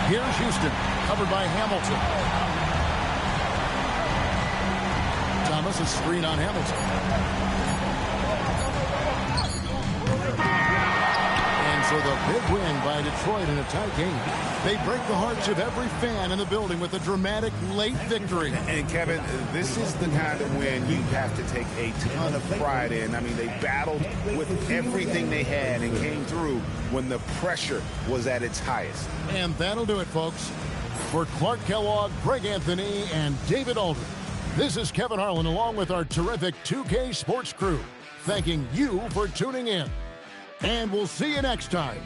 Here's Houston, covered by Hamilton. Thomas is screen on Hamilton. And so the big win by Detroit in a tight game. They break the hearts of every fan in the building with a dramatic late victory. And Kevin, this is the kind of win you have to take a ton of pride in. I mean, they battled with everything they had and came through when the pressure was at its highest. And that'll do it, folks. For Clark Kellogg, Greg Anthony, and David Aldridge, this is Kevin Harlan along with our terrific 2K Sports crew, thanking you for tuning in. And we'll see you next time.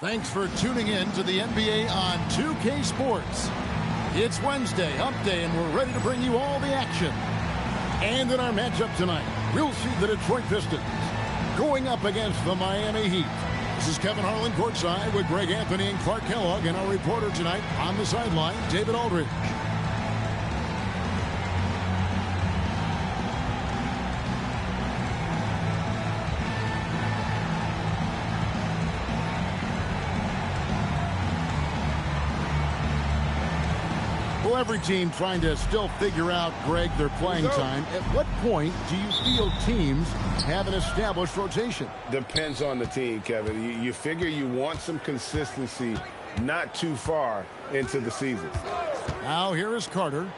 Thanks for tuning in to the NBA on 2K Sports. It's Wednesday, Hump Day, and we're ready to bring you all the action. And in our matchup tonight, we'll see the Detroit Pistons going up against the Miami Heat. This is Kevin Harlan courtside with Greg Anthony and Clark Kellogg, and our reporter tonight on the sideline, David Aldridge. Every team trying to still figure out, Greg, their playing time. At what point do you feel teams have an established rotation? Depends on the team, Kevin. You figure you want some consistency not too far into the season. Now here is Carter.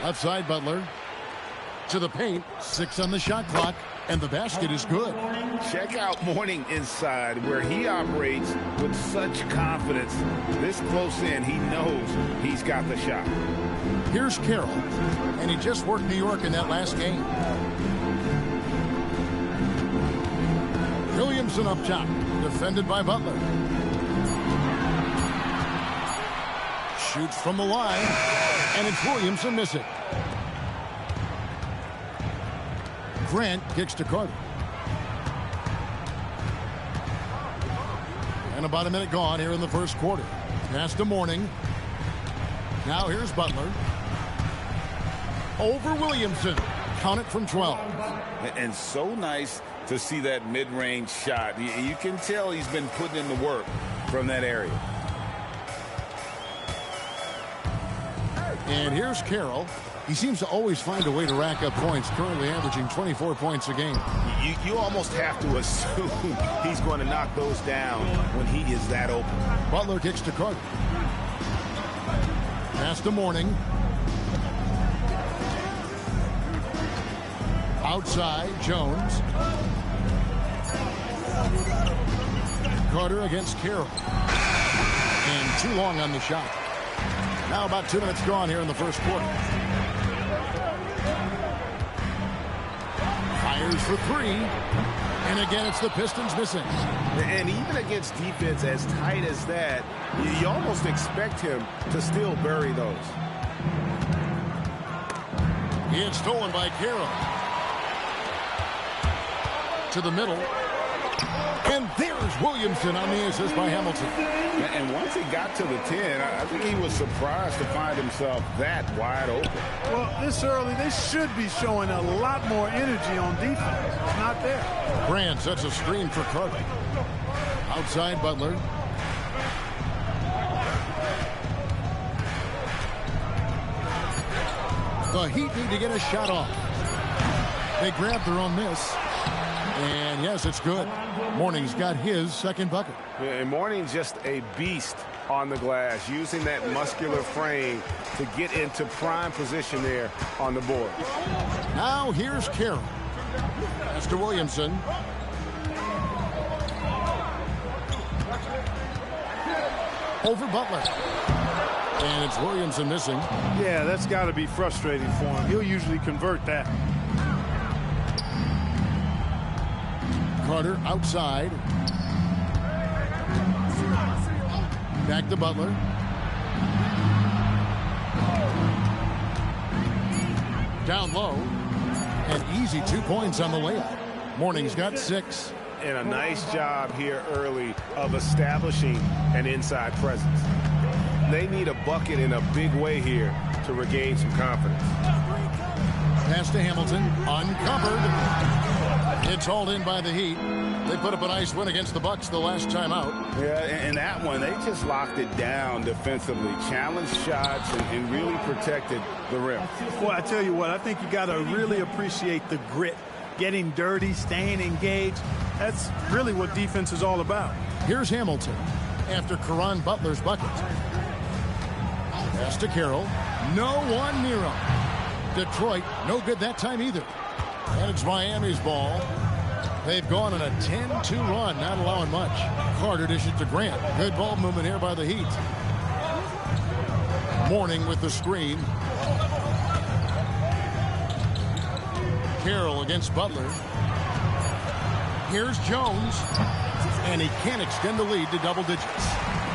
Left side, Butler. To the paint. 6 on the shot clock. And the basket is good. Check out Mourning inside, where he operates with such confidence. This close in, he knows he's got the shot. Here's Carroll, and he just worked New York in that last game. Williamson up top, defended by Butler. Shoots from the line, and it's Williamson missing. Grant kicks to Carter. And about a minute gone here in the first quarter. Pass to Mourning. Now here's Butler. Over Williamson. Count it from 12. And so nice to see that mid-range shot. You can tell he's been putting in the work from that area. And here's Carroll. He seems to always find a way to rack up points, currently averaging 24 points a game. You almost have to assume he's going to knock those down when he is that open. Butler kicks to Carter. Pass to Mourning. Outside, Jones. Carter against Carroll. And too long on the shot. Now about 2 minutes gone here in the first quarter. Fires for 3. And again, it's the Pistons missing. And even against defense as tight as that, you almost expect him to still bury those. It's stolen by Carroll. To the middle. And there's Williamson on the assist by Hamilton. And once he got to the 10, I think he was surprised to find himself that wide open. Well, this early, they should be showing a lot more energy on defense. It's not there. Grant sets a screen for Carter. Outside Butler. The Heat need to get a shot off. They grab their own miss. And yes, it's good. Mourning's got his second bucket. And Mourning's just a beast on the glass, using that muscular frame to get into prime position there on the board. Now here's Carroll. That's to Williamson. Over Butler. And it's Williamson missing. Yeah, that's got to be frustrating for him. He'll usually convert that. Carter outside. Back to Butler. Down low. And easy 2 points on the layup. Mourning's got 6. And a nice job here early of establishing an inside presence. They need a bucket in a big way here to regain some confidence. Pass to Hamilton. Uncovered. It's hauled in by the Heat. They put up a nice win against the Bucks the last time out. Yeah, and that one, they just locked it down defensively. Challenged shots and really protected the rim. Well, I tell you what, I think you got to really appreciate the grit. Getting dirty, staying engaged. That's really what defense is all about. Here's Hamilton after Caron Butler's bucket. Pass to Carroll. No one near him. Detroit, no good that time either. And it's Miami's ball. They've gone on a 10-2 run, not allowing much. Carter dishes to Grant. Good ball movement here by the Heat. Mourning with the screen. Carroll against Butler. Here's Jones. And he can't extend the lead to double digits.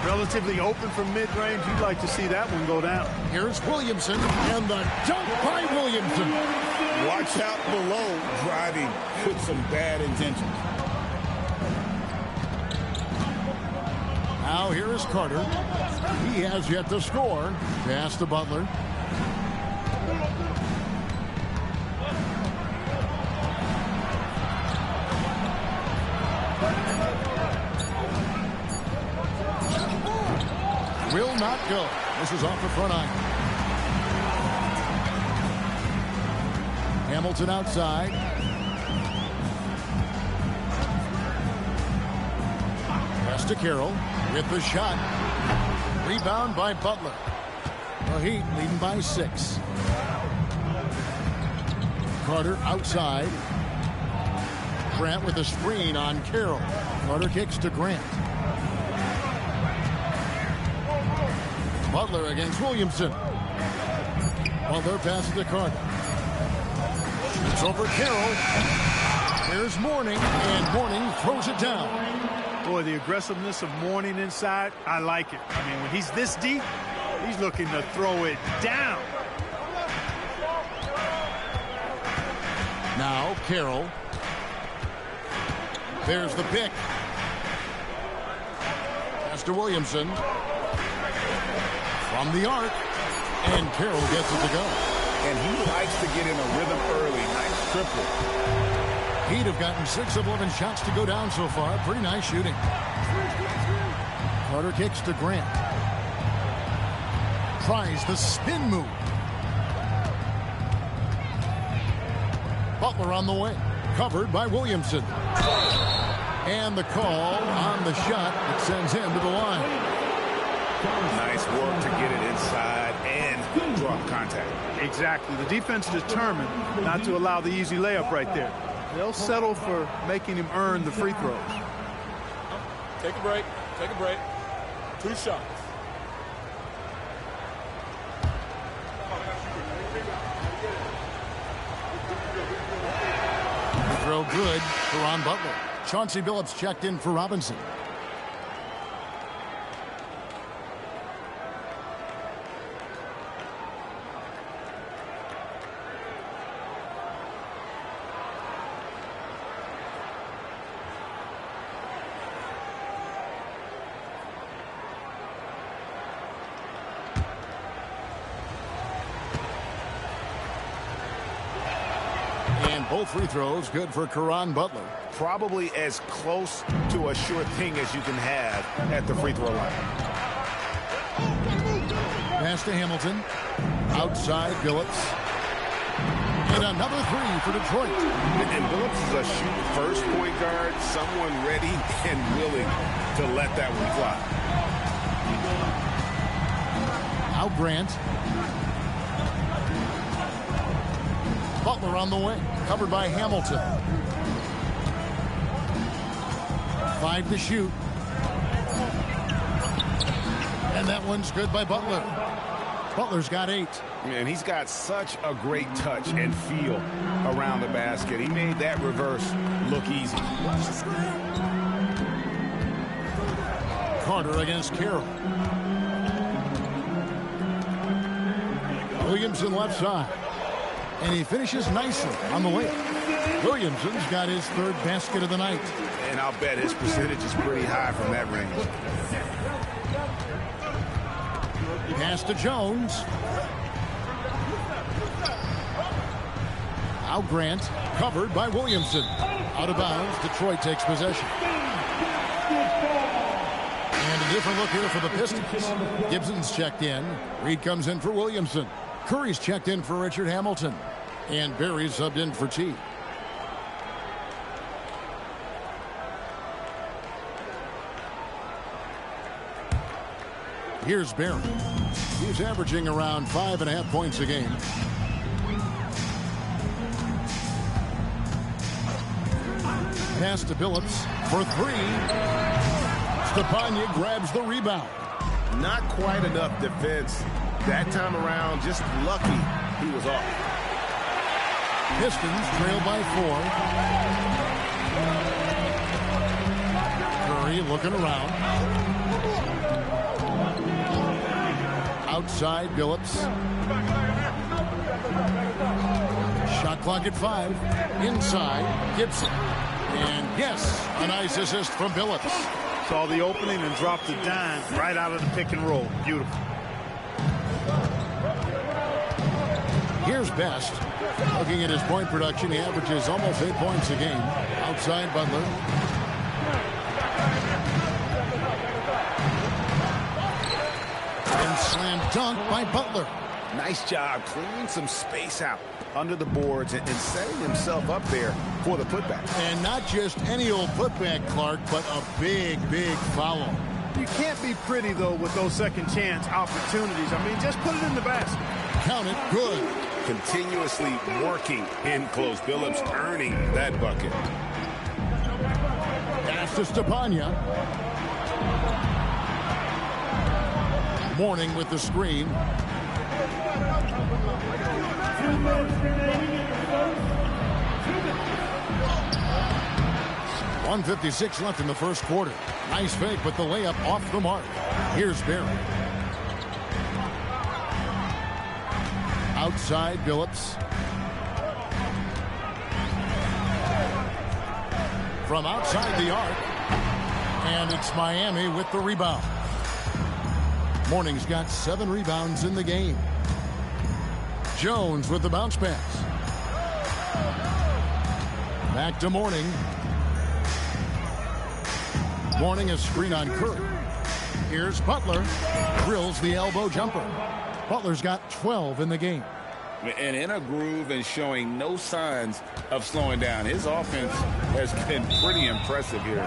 Relatively open from mid-range. You'd like to see that one go down. Here's Williamson. And the dunk by Williamson. Watch out below, driving with some bad intentions. Now here is Carter. He has yet to score. Pass to Butler. Will not go. This is off the front iron. Hamilton outside. Pass to Carroll with the shot. Rebound by Butler. The Heat leading by 6. Carter outside. Grant with a screen on Carroll. Carter kicks to Grant. Butler against Williamson. Butler passes to Carter. It's over Carroll. There's Mourning, and Mourning throws it down. Boy, the aggressiveness of Mourning inside, I like it. I mean, when he's this deep, he's looking to throw it down. Now Carroll. There's the pick. Pass to Williamson. From the arc. And Carroll gets it to go. And he likes to get in a rhythm early. Nice triple. Heat have gotten 6 of 11 shots to go down so far. Pretty nice shooting. Carter kicks to Grant. Tries the spin move. Butler on the wing. Covered by Williamson. And the call on the shot that sends him to the line. Nice work to get it inside and draw contact. Exactly. The defense determined not to allow the easy layup right there. They'll settle for making him earn the free throws. Take a break. Take a break. 2 shots. Throw good for Ron Butler. Chauncey Billups checked in for Robinson. Both free throws good for Caron Butler. Probably as close to a sure thing as you can have at the free throw line. Pass to Hamilton. Outside Billups. And another three for Detroit. And Billups is a shoot-first point guard, someone ready and willing to let that one fly. Now Grant. Butler on the wing. Covered by Hamilton. 5 to shoot. And that one's good by Butler. Butler's got 8. And he's got such a great touch and feel around the basket. He made that reverse look easy. Carter against Carroll. Williamson left side. And he finishes nicely on the layup. Williamson's got his 3rd basket of the night. And I'll bet his percentage is pretty high from that range. Pass to Jones. Now Grant, covered by Williamson. Out of bounds, Detroit takes possession. And a different look here for the Pistons. Gibson's checked in. Reed comes in for Williamson. Curry's checked in for Richard Hamilton. And Barry's subbed in for T. Here's Barry. He's averaging around 5.5 points a game. Pass to Billups for 3. Stepanya grabs the rebound. Not quite enough defense. That time around, just lucky he was off. Pistons trail by 4. Curry looking around. Outside Billups. Shot clock at 5. Inside Gibson. And yes, a nice assist from Billups. Saw the opening and dropped the dime right out of the pick and roll. Beautiful. Here's Best. Looking at his point production, he averages almost 8 points a game. Outside Butler. And slam dunk by Butler. Nice job cleaning some space out under the boards and setting himself up there for the putback. And not just any old putback, Clark, but a big, big foul. You can't be pretty, though, with those second chance opportunities. I mean, just put it in the basket. Count it good. Continuously working in close. Billups earning that bucket. Pass to Stepanya. Mourning with the screen. 1:56 left in the first quarter. Nice fake, but the layup off the mark. Here's Barry. Outside Billups. From outside the arc. And it's Miami with the rebound. Mourning's got 7 rebounds in the game. Jones with the bounce pass. Back to Mourning. Mourning a screen on Curry. Here's Butler. Drills the elbow jumper. Butler's got 12 in the game. And in a groove and showing no signs of slowing down. His offense has been pretty impressive here.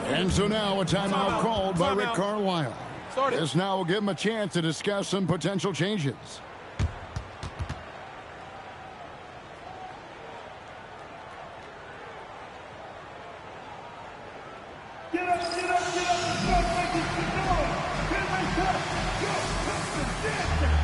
And so now a timeout called by Rick Carlisle. This now will give him a chance to discuss some potential changes. Get up, get up, get up, and start making some noise. Here they come, your Pistons dancing.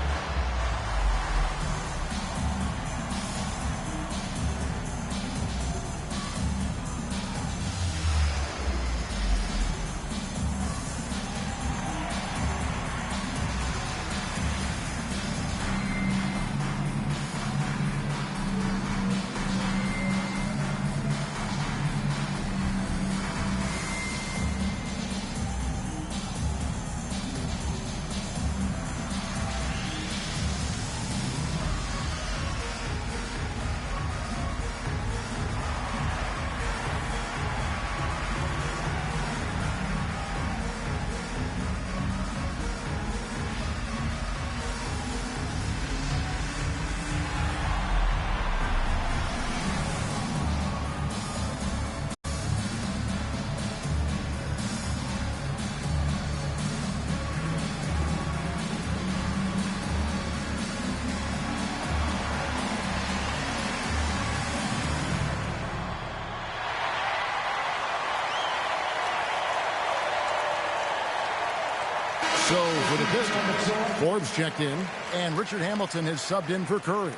So for the Pistons, Forbes checked in, and Richard Hamilton has subbed in for Curry.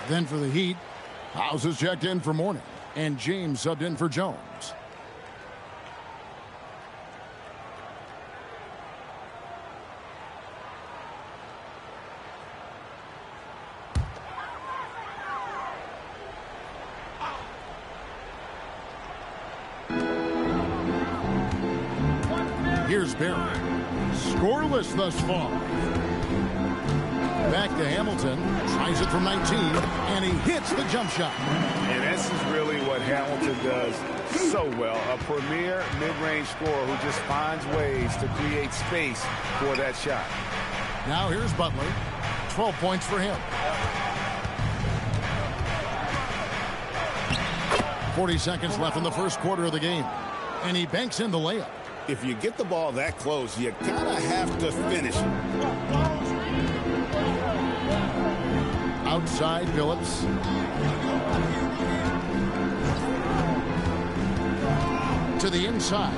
Then for the Heat, House has checked in for Mourning, and James subbed in for Jones. Here's Barry. Scoreless thus far. Back to Hamilton. Tries it from 19, and he hits the jump shot. And this is really what Hamilton does so well. A premier mid-range scorer who just finds ways to create space for that shot. Now here's Butler. 12 points for him. 40 seconds left in the first quarter of the game. And he banks in the layup. If you get the ball that close, you kind of have to finish it. Outside Phillips. To the inside.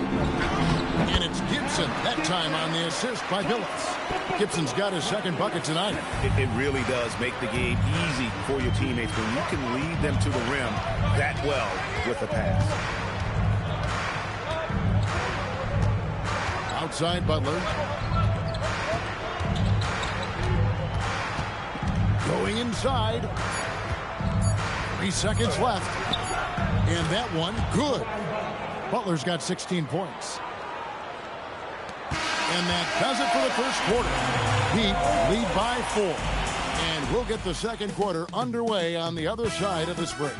And it's Gibson, that time on the assist by Phillips. Gibson's got his second bucket tonight. It really does make the game easy for your teammates when you can lead them to the rim that well with a pass. Outside Butler. Going inside. 3 seconds left. And that one, good. Butler's got 16 points. And that does it for the first quarter. Heat lead by 4. And we'll get the second quarter underway on the other side of this break.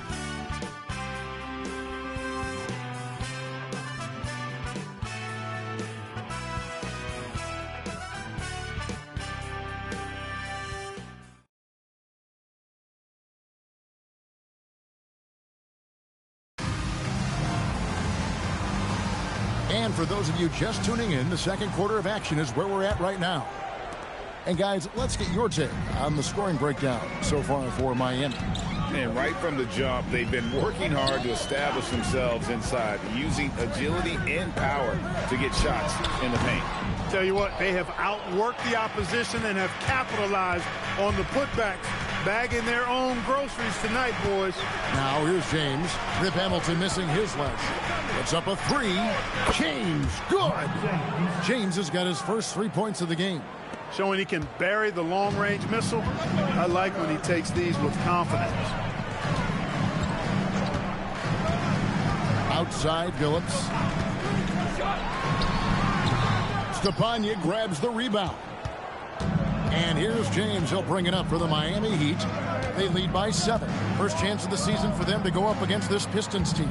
And for those of you just tuning in, the second quarter of action is where we're at right now. And guys, let's get your take on the scoring breakdown so far for Miami. And right from the jump, they've been working hard to establish themselves inside, using agility and power to get shots in the paint. Tell you what, they have outworked the opposition and have capitalized on the putbacks, bagging their own groceries tonight, boys. Now here's James. Rip Hamilton missing his last. It's up a 3. James, good. James has got his first 3 points of the game. Showing he can bury the long-range missile. I like when he takes these with confidence. Outside Phillips. Stepanya grabs the rebound. And here's James. He'll bring it up for the Miami Heat. They lead by 7. First chance of the season for them to go up against this Pistons team.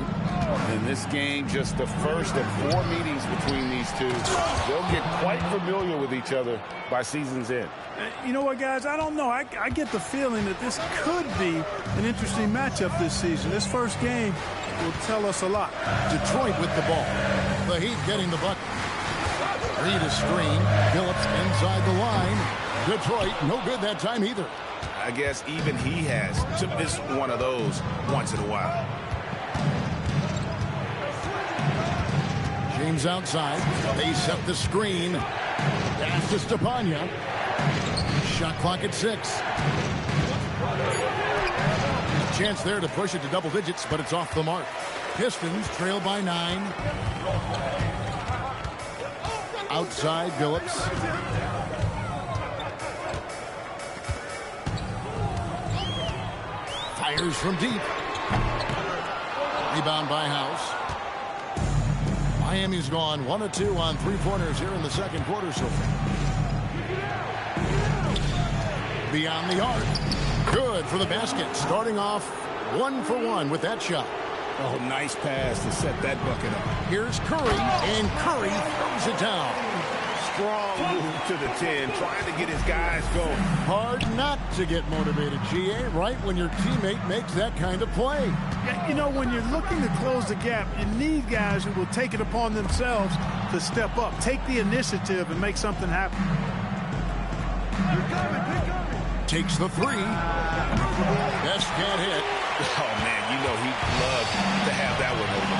In this game, just the first of 4 meetings between these two. They'll get quite familiar with each other by season's end. You know what, guys? I don't know. I get the feeling that this could be an interesting matchup this season. This first game will tell us a lot. Detroit with the ball. The Heat getting the bucket. Reed a screen. Phillips inside the line. Detroit, no good that time either. I guess even he has to miss one of those once in a while. James outside. They set the screen. Pass to Stepanya. Shot clock at 6. A chance there to push it to double digits, but it's off the mark. Pistons trail by 9. Outside, Phillips. Fires from deep. Rebound by House. Miami's gone 1 of 2 on 3-pointers here in the second quarter so far. Beyond the arc. Good for the basket. Starting off 1 for 1 with that shot. Oh, nice pass to set that bucket up. Here's Curry, and Curry throws it down. Strong move to the 10, trying to get his guys going. Hard not to get motivated, GA, right when your teammate makes that kind of play. Yeah, you know, when you're looking to close the gap, you need guys who will take it upon themselves to step up, take the initiative, and make something happen. Takes the 3. Best can't hit. Oh, man, you know he'd love to have that one over.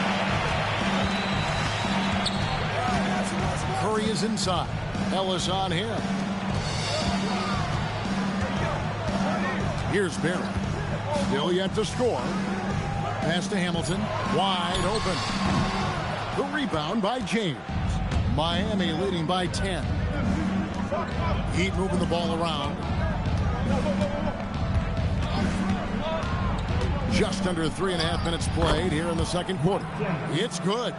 Curry is inside. Ellis on him. Here's Barry. Still yet to score. Pass to Hamilton. Wide open. The rebound by James. Miami leading by 10. Heat moving the ball around. Just under 3.5 minutes played here in the second quarter. It's good.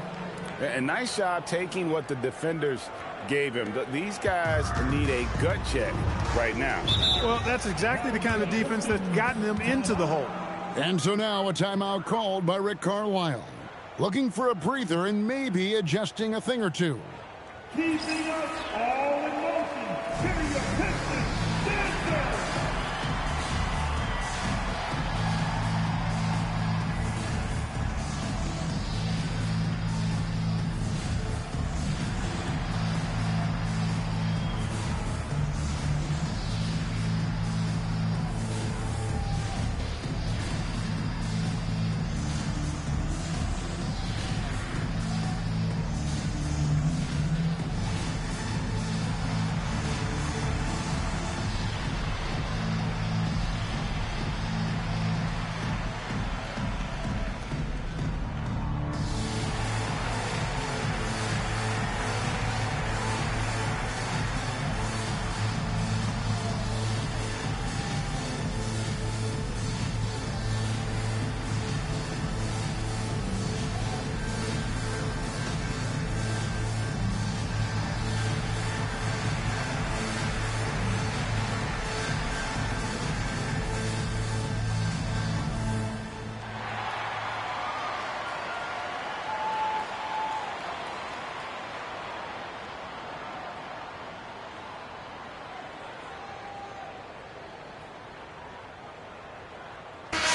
And nice job taking what the defenders gave him. These guys need a gut check right now. Well, that's exactly the kind of defense that's gotten them into the hole. And so now a timeout called by Rick Carlisle. Looking for a breather and maybe adjusting a thing or two. Keeping us all in motion. Here are your Pistons. Dancers.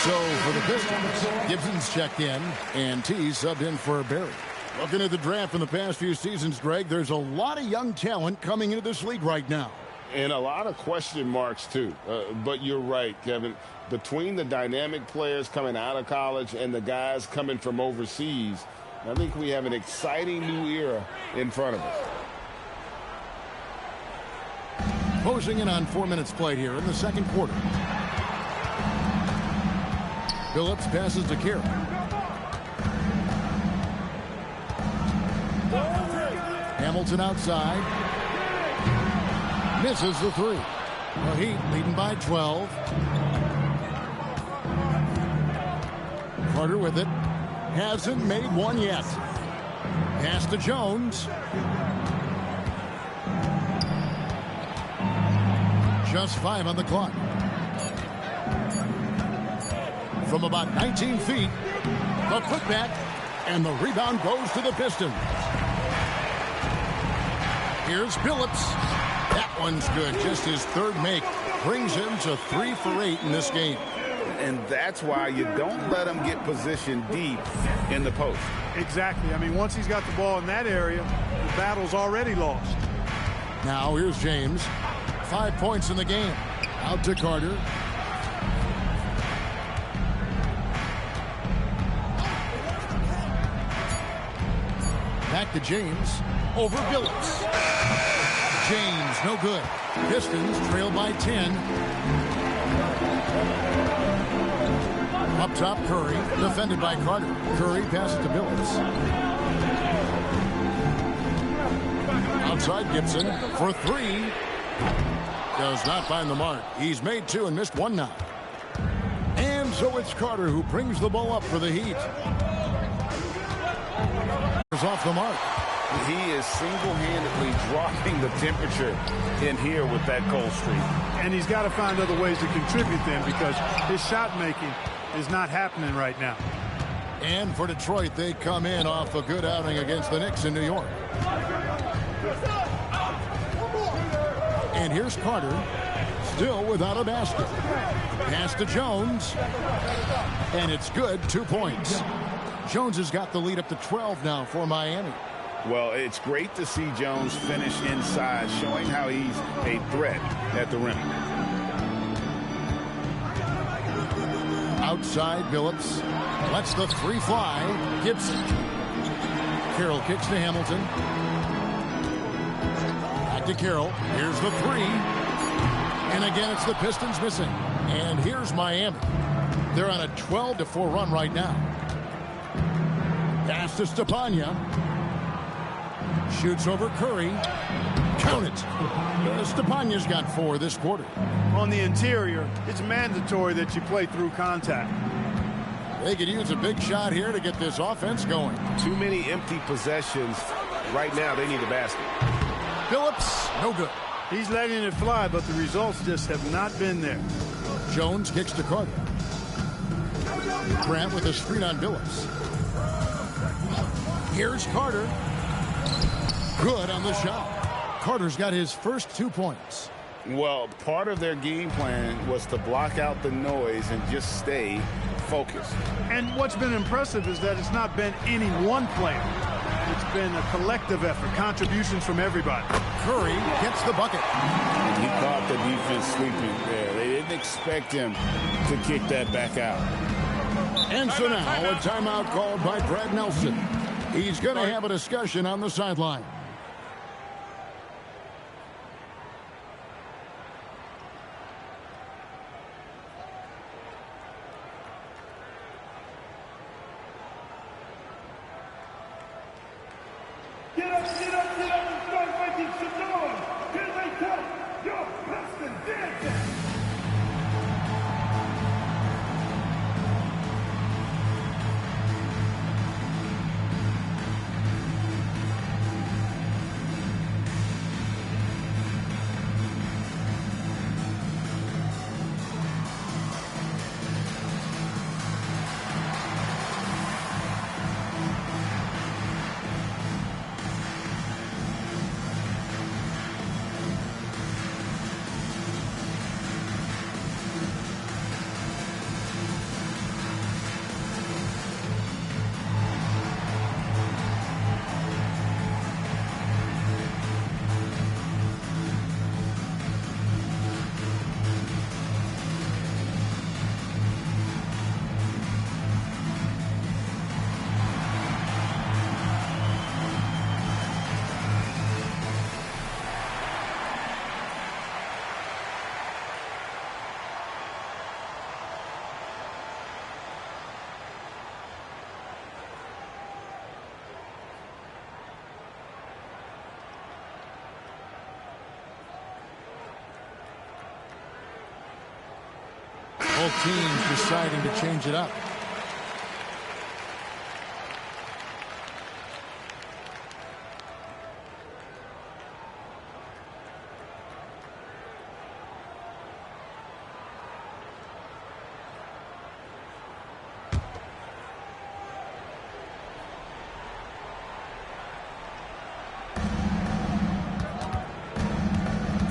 So for the Pistons, Gibson's checked in, and T subbed in for Barry. Looking at the draft in the past few seasons, Greg, there's a lot of young talent coming into this league right now. And a lot of question marks, too. But you're right, Kevin. Between the dynamic players coming out of college and the guys coming from overseas, I think we have an exciting new era in front of us. Closing in on 4 minutes played here in the second quarter. Phillips passes to Carey. Hamilton outside. Misses the 3. The Heat leading by 12. Carter with it. Hasn't made one yet. Pass to Jones. Just 5 on the clock. from about 19 feet. The putback, and the rebound goes to the Pistons. Here's Billups. That one's good. Just his third make brings him to 3 for 8 in this game. And that's why you don't let him get positioned deep in the post. Exactly. I mean, once he's got the ball in that area, the battle's already lost. Now here's James. 5 points in the game. Out to Carter. Back to James. Over Billups. James, no good. Pistons trail by 10. Up top, Curry, defended by Carter. Curry passes to Billups. Outside Gibson for 3. Does not find the mark. He's made 2 and missed 1 now. And so it's Carter who brings the ball up for the Heat. Off the mark. He is single-handedly dropping the temperature in here with that cold streak. And he's got to find other ways to contribute then, because his shot making is not happening right now. And for Detroit, they come in off a good outing against the Knicks in New York. And here's Carter, still without a basket. Pass to Jones. And it's good, 2 points. Jones has got the lead up to 12 now for Miami. Well, it's great to see Jones finish inside, showing how he's a threat at the rim. Outside, Billups lets the 3 fly. Gibson. Carroll kicks to Hamilton. Back to Carroll. Here's the 3. And again, it's the Pistons missing. And here's Miami. They're on a 12-4 run right now. Pass to Stepanya. Shoots over Curry. Count it. Stepanya's got 4 this quarter. On the interior, it's mandatory that you play through contact. They could use a big shot here to get this offense going. Too many empty possessions. Right now, they need a basket. Billups, no good. He's letting it fly, but the results just have not been there. Jones kicks to Carter. Grant with a screen on Billups. Here's Carter. Good on the shot. Carter's got his first 2 points. Well, part of their game plan was to block out the noise and just stay focused. And what's been impressive is that it's not been any one player. It's been a collective effort, contributions from everybody. Curry gets the bucket. He caught the defense sleeping there. They didn't expect him to kick that back out. And so now a timeout called by Brad Nelson. He's going to have a discussion on the sideline. Get up, get up, get up, and start making some noise. Here they come, your Pistons dancing. Both teams deciding to change it up.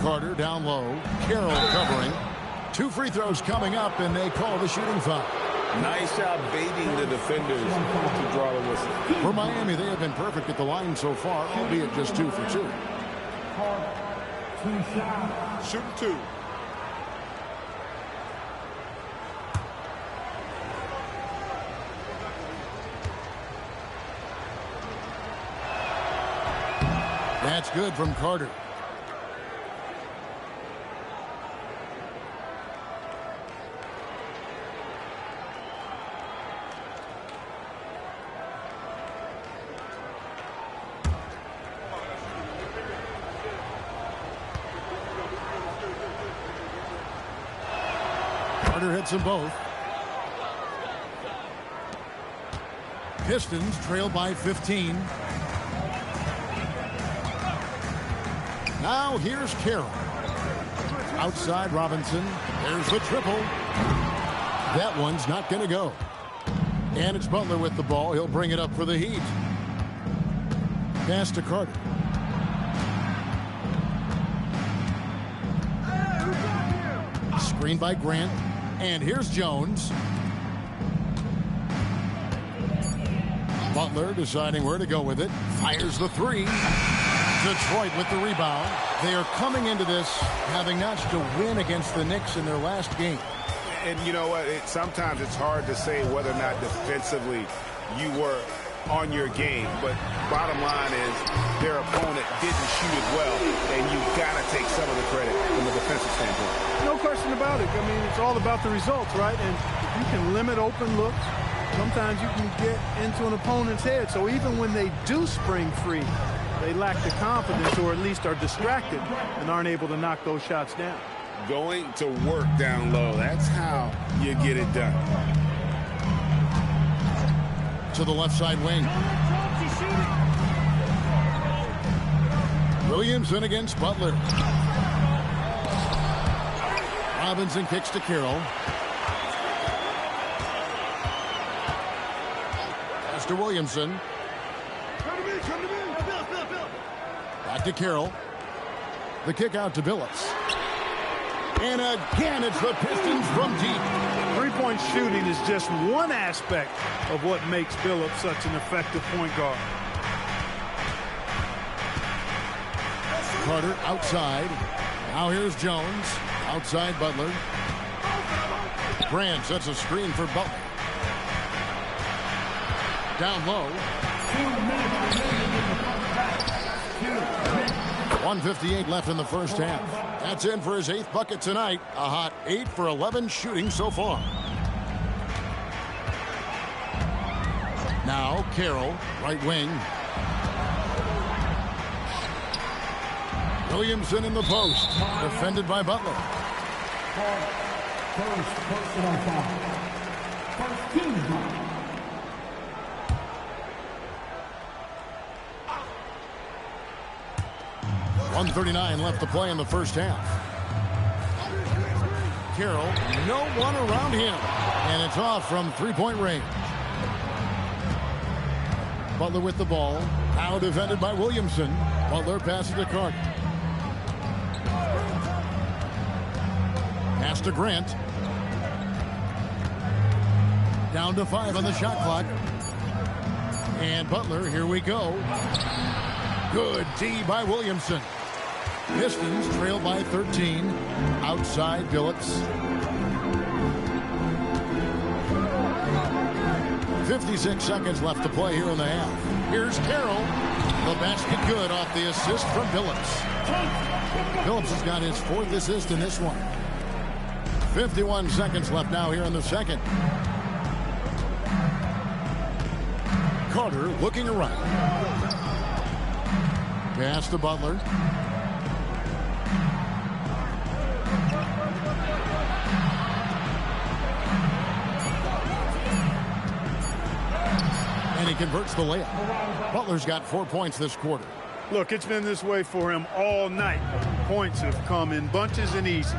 Carter down low. Carroll covering. 2 free throws coming up, and they call the shooting foul. Nice job baiting the defenders to draw the whistle. For Miami, they have been perfect at the line so far, albeit just 2 for 2. Shooting 2. That's good from Carter. Carter hits them both. Pistons trail by 15. Now here's Carroll. Outside Robinson. There's the triple. That one's not going to go. And it's Butler with the ball. He'll bring it up for the Heat. Pass to Carter. Screen by Grant. And here's Jones. Butler deciding where to go with it. Fires the 3. Detroit with the rebound. They are coming into this having notched a win against the Knicks in their last game. And you know what? Sometimes it's hard to say whether or not defensively you were on your game. But bottom line is their opponent didn't shoot as well. And you've got to take some of the credit from the defensive standpoint. No question about it. I mean, it's all about the results, right? And if you can limit open looks, sometimes you can get into an opponent's head. So even when they do spring free, they lack the confidence or at least are distracted and aren't able to knock those shots down. Going to work down low. That's how you get it done. To the left side wing. Williamson against Butler. Robinson kicks to Carroll. Pass to Williamson. Back to Carroll. The kick out to Billups. And again, it's the Pistons from deep. Three-point shooting is just one aspect of what makes Billups such an effective point guard. Carter outside. Now here's Jones. Outside Butler. Grant sets a screen for Butler. Down low. 1:58 left in the first half. That's in for his 8th bucket tonight. A hot 8 for 11 shooting so far. Now Carroll, right wing. Williamson in the post. Defended by Butler. First personal foul. First team foul. 1:39 left to play in the first half. Carroll, no one around him. And it's off from 3-point range. Butler with the ball. Now defended by Williamson. Butler passes to Carter. Pass to Grant. Down to 5 on the shot clock. And Butler, here we go. Good D by Williamson. Pistons trail by 13. Outside Billups. 56 seconds left to play here in the half. Here's Carroll. The basket good off the assist from Billups. Billups has got his 4th assist in this one. 51 seconds left now here in the second. Carter looking around. Pass to Butler. And he converts the layup. Butler's got 4 points this quarter. Look, it's been this way for him all night. Points have come in bunches and easy.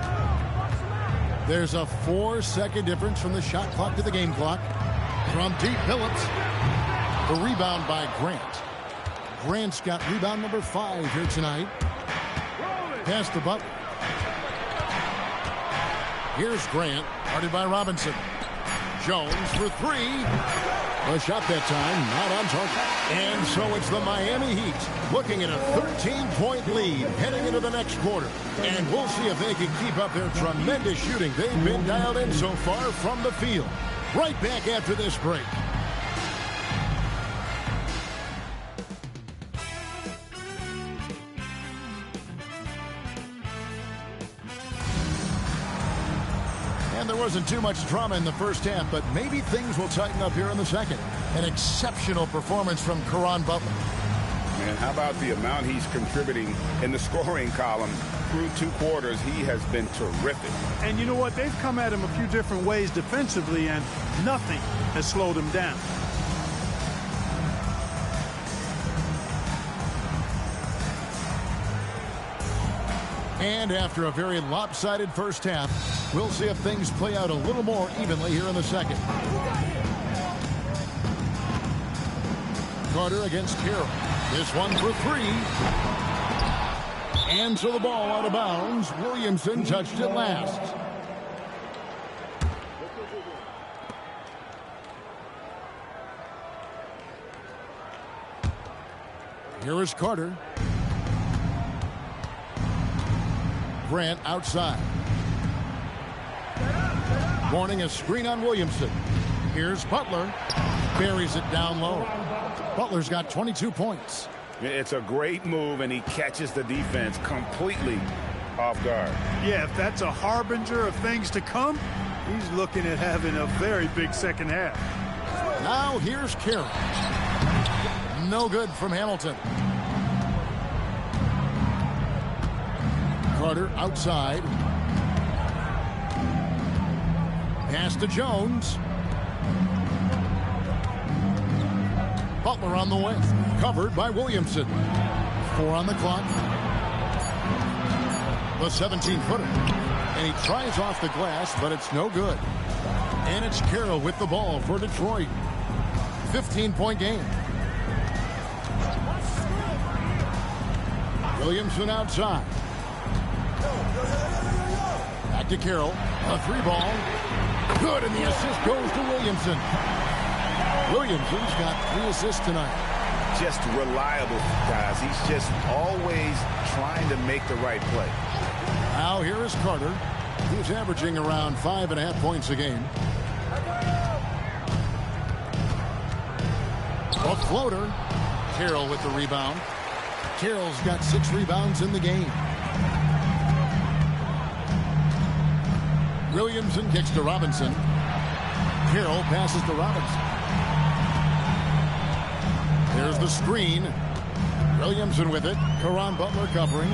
There's a 4-second difference from the shot clock to the game clock. From deep, Billups. The rebound by Grant. Grant's got rebound number 5 here tonight. Pass to Butler. Here's Grant, guarded by Robinson. Jones for three. A shot that time, not on target. And so it's the Miami Heat looking at a 13-point lead heading into the next quarter. And we'll see if they can keep up their tremendous shooting they've been dialed in so far from the field. Right back after this break. And there wasn't too much drama in the first half, but maybe things will tighten up here in the second. An exceptional performance from Caron Butler. Man, how about the amount he's contributing in the scoring column through 2 quarters? He has been terrific. And you know what? They've come at him a few different ways defensively, and nothing has slowed him down. And after a very lopsided first half, we'll see if things play out a little more evenly here in the second. Carter against Carroll. This one for three. And so the ball out of bounds. Williamson touched it last. Here is Carter. Grant outside. Warning, a screen on Williamson. Here's Butler. Buries it down low. Butler's got 22 points. It's a great move, and he catches the defense completely off guard. Yeah, if that's a harbinger of things to come, he's looking at having a very big second half. Now here's Carroll. No good from Hamilton. Carter outside. Pass to Jones. Butler on the way. Covered by Williamson. 4 on the clock. The 17-footer. And he tries off the glass, but it's no good. And it's Carroll with the ball for Detroit. 15-point game. Williamson outside. Back to Carroll. A 3-ball. Good, and the assist goes to Williamson. Williamson's got 3 assists tonight. Just reliable, guys. He's just always trying to make the right play. Now here is Carter. He's averaging around 5.5 points a game. A floater. Carroll with the rebound. Carroll's got 6 rebounds in the game. Williamson kicks to Robinson. Carroll passes to Robinson. There's the screen. Williamson with it. Caron Butler covering.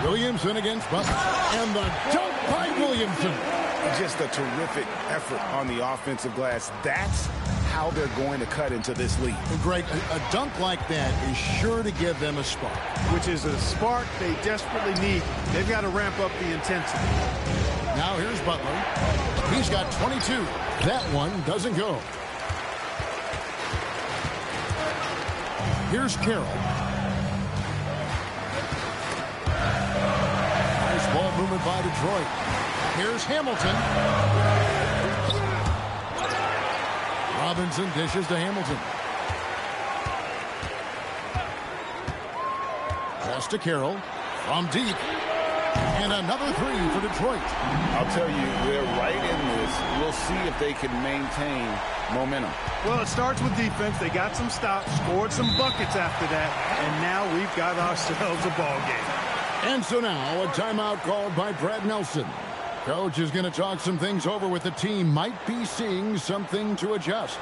Williamson against Butler. And the dunk by Williamson. Just a terrific effort on the offensive glass. That's how they're going to cut into this lead. Greg, a dunk like that is sure to give them a spark. Which is a spark they desperately need. They've got to ramp up the intensity. Now here's Butler. He's got 22. That one doesn't go. Here's Carroll. Nice ball movement by Detroit. Here's Hamilton. Robinson dishes to Hamilton. Pass to Carroll. From deep. And another 3 for Detroit. I'll tell you, they're right in this. We'll see if they can maintain momentum. Well, it starts with defense. They got some stops, scored some buckets after that, and now we've got ourselves a ball game. And so now a timeout called by Brad Nelson. Coach is going to talk some things over with the team. Might be seeing something to adjust.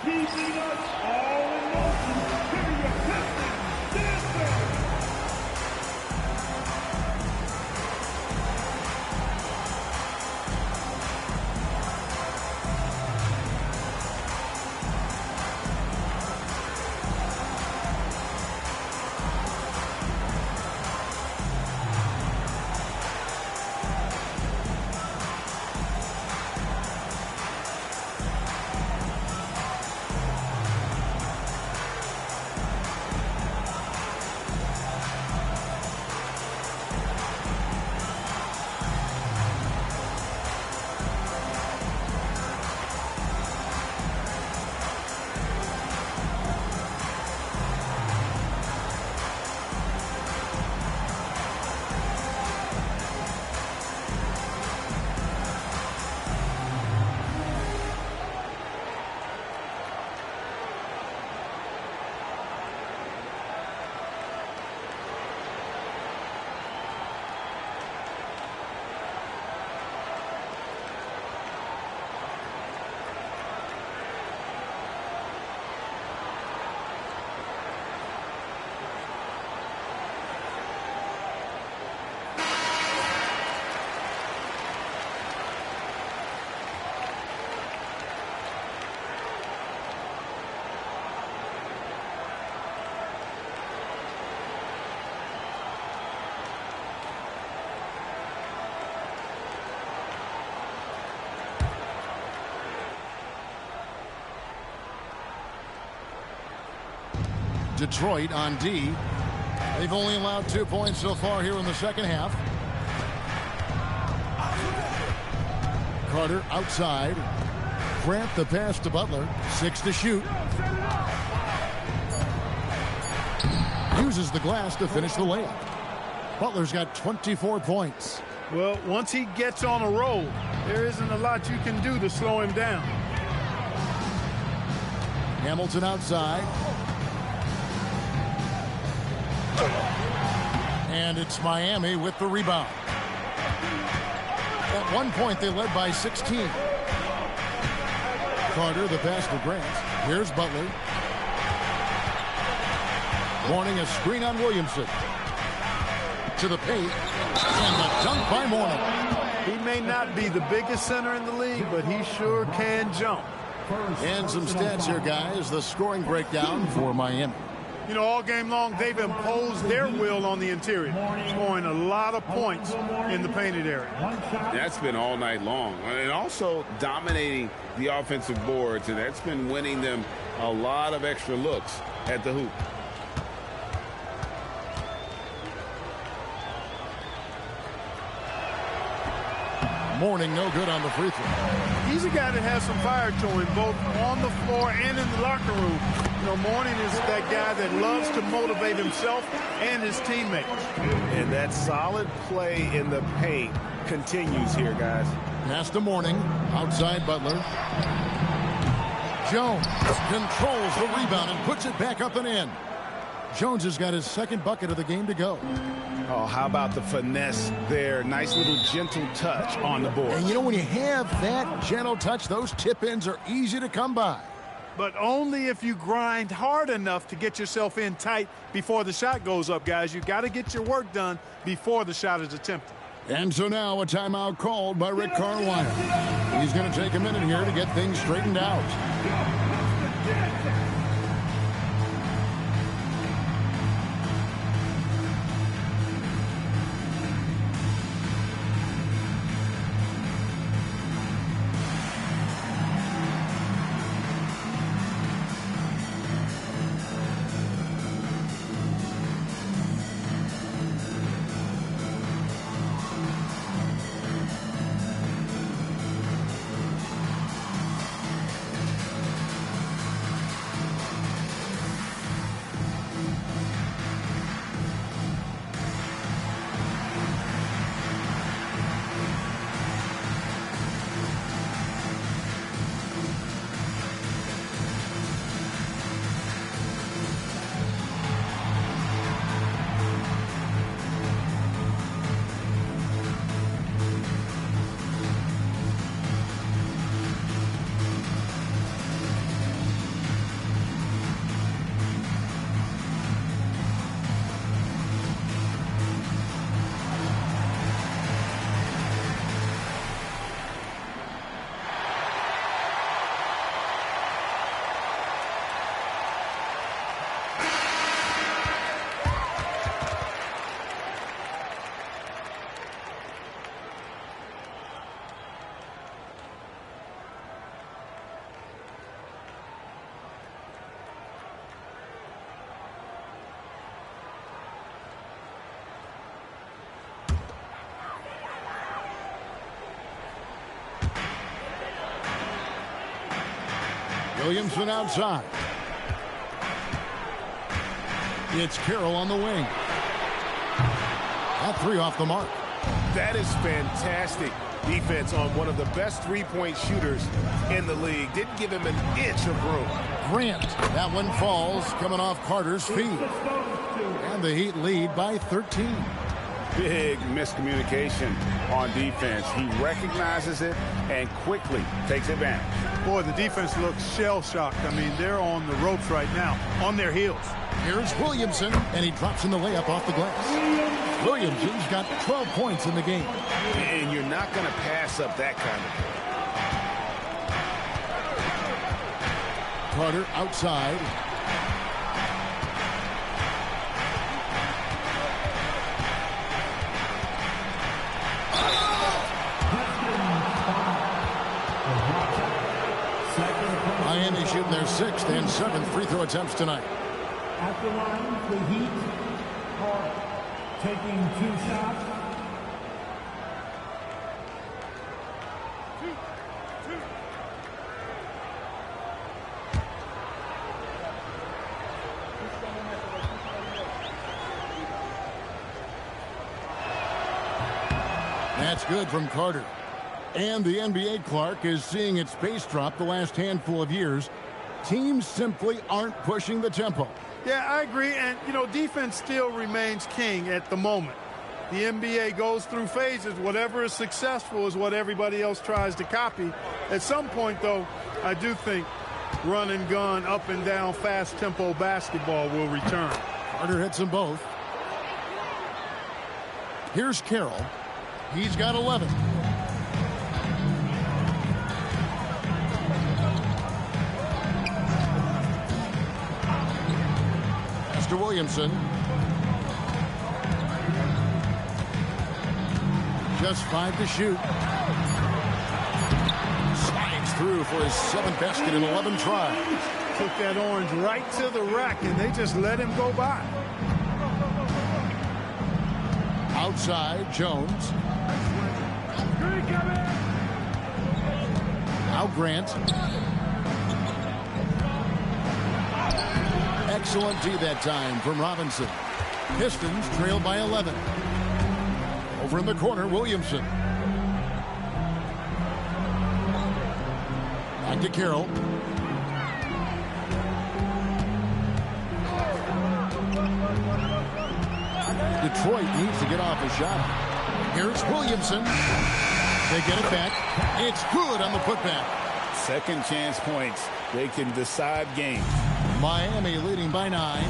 Keeping us all in motion. Here are your Pistons dancers. Detroit on D. They've only allowed 2 points so far here in the second half. Carter outside. Grant the pass to Butler. 6 to shoot. Uses the glass to finish the layup. Butler's got 24 points. Well, once he gets on a roll, there isn't a lot you can do to slow him down. Hamilton outside. And it's Miami with the rebound. At one point, they led by 16. Carter, the pass to Grant. Here's Butler. Warning, a screen on Williamson. To the paint. And the dunk by Mourning. He may not be the biggest center in the league, but he sure can jump. And some stats here, guys. The scoring breakdown for Miami. You know, all game long, they've imposed their will on the interior, scoring a lot of points in the painted area. That's been all night long. And also dominating the offensive boards, and that's been winning them a lot of extra looks at the hoop. Mourning no good on the free throw. He's a guy that has some fire to him, both on the floor and in the locker room. You know, Mourning is that guy that loves to motivate himself and his teammates. And that solid play in the paint continues here, guys. Pass to Mourning. Outside Butler. Jones controls the rebound and puts it back up and in. Jones has got his second bucket of the game to go. Oh, how about the finesse there? Nice little gentle touch on the board. And you know, when you have that gentle touch, those tip-ins are easy to come by. But only if you grind hard enough to get yourself in tight before the shot goes up, guys. You got to get your work done before the shot is attempted. And so now a timeout called by Rick Carlisle. He's going to take a minute here to get things straightened out. Williamson outside. It's Carroll on the wing. That three off the mark. That is fantastic defense on one of the best three-point shooters in the league. Didn't give him an inch of room. Grant. That one falls coming off Carter's feet. And the Heat lead by 13. Big miscommunication on defense. He recognizes it and quickly takes advantage. Boy, the defense looks shell-shocked. I mean, they're on the ropes right now, on their heels. Here's Williamson, and he drops in the layup off the glass. Williamson's got 12 points in the game. And you're not going to pass up that kind of Carter outside. Miami shooting their 6th and 7th free throw attempts tonight. At the line, the Heat are taking 2 shots. That's good from Carter. And the NBA, Clark, is seeing its pace drop the last handful of years. Teams simply aren't pushing the tempo. Yeah, I agree. And, you know, defense still remains king at the moment. The NBA goes through phases. Whatever is successful is what everybody else tries to copy. At some point, though, I do think run and gun, up and down, fast tempo basketball will return. Carter hits them both. Here's Carroll. He's got 11. Pass to Williamson. Just 5 to shoot. Slides through for his 7th basket in 11 tries. Took that orange right to the rack, and they just let him go by. Outside, Jones. Now Grant. Excellent D that time from Robinson. Pistons trail by 11. Over in the corner, Williamson. Back to Carroll. Detroit needs to get off a shot. Here's Williamson. They get it back. It's good on the putback. Second chance points. They can decide games. Miami leading by 9.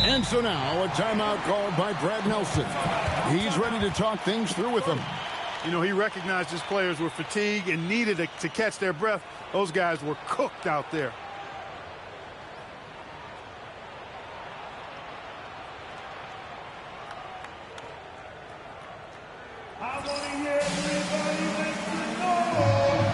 And so now a timeout called by Brad Nelson. He's ready to talk things through with them. You know, he recognized his players were fatigued and needed to catch their breath. Those guys were cooked out there. I want to hear everybody make some noise.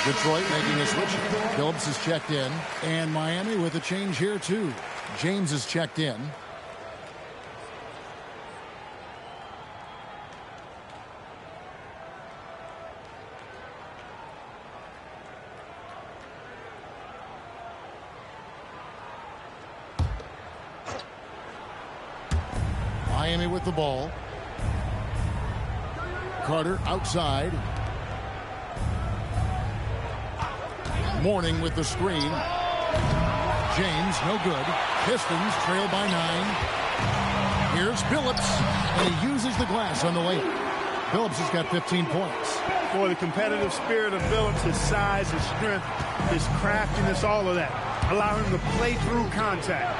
Detroit making a switch. Phillips is checked in. And Miami with a change here, too. James is checked in. Miami with the ball. Carter outside. Mourning with the screen. James, no good. Pistons trail by 9. Here's Phillips, and he uses the glass on the way. Phillips has got 15 points. For the competitive spirit of Phillips, his size, his strength, his craftiness, all of that. Allow him to play through contact.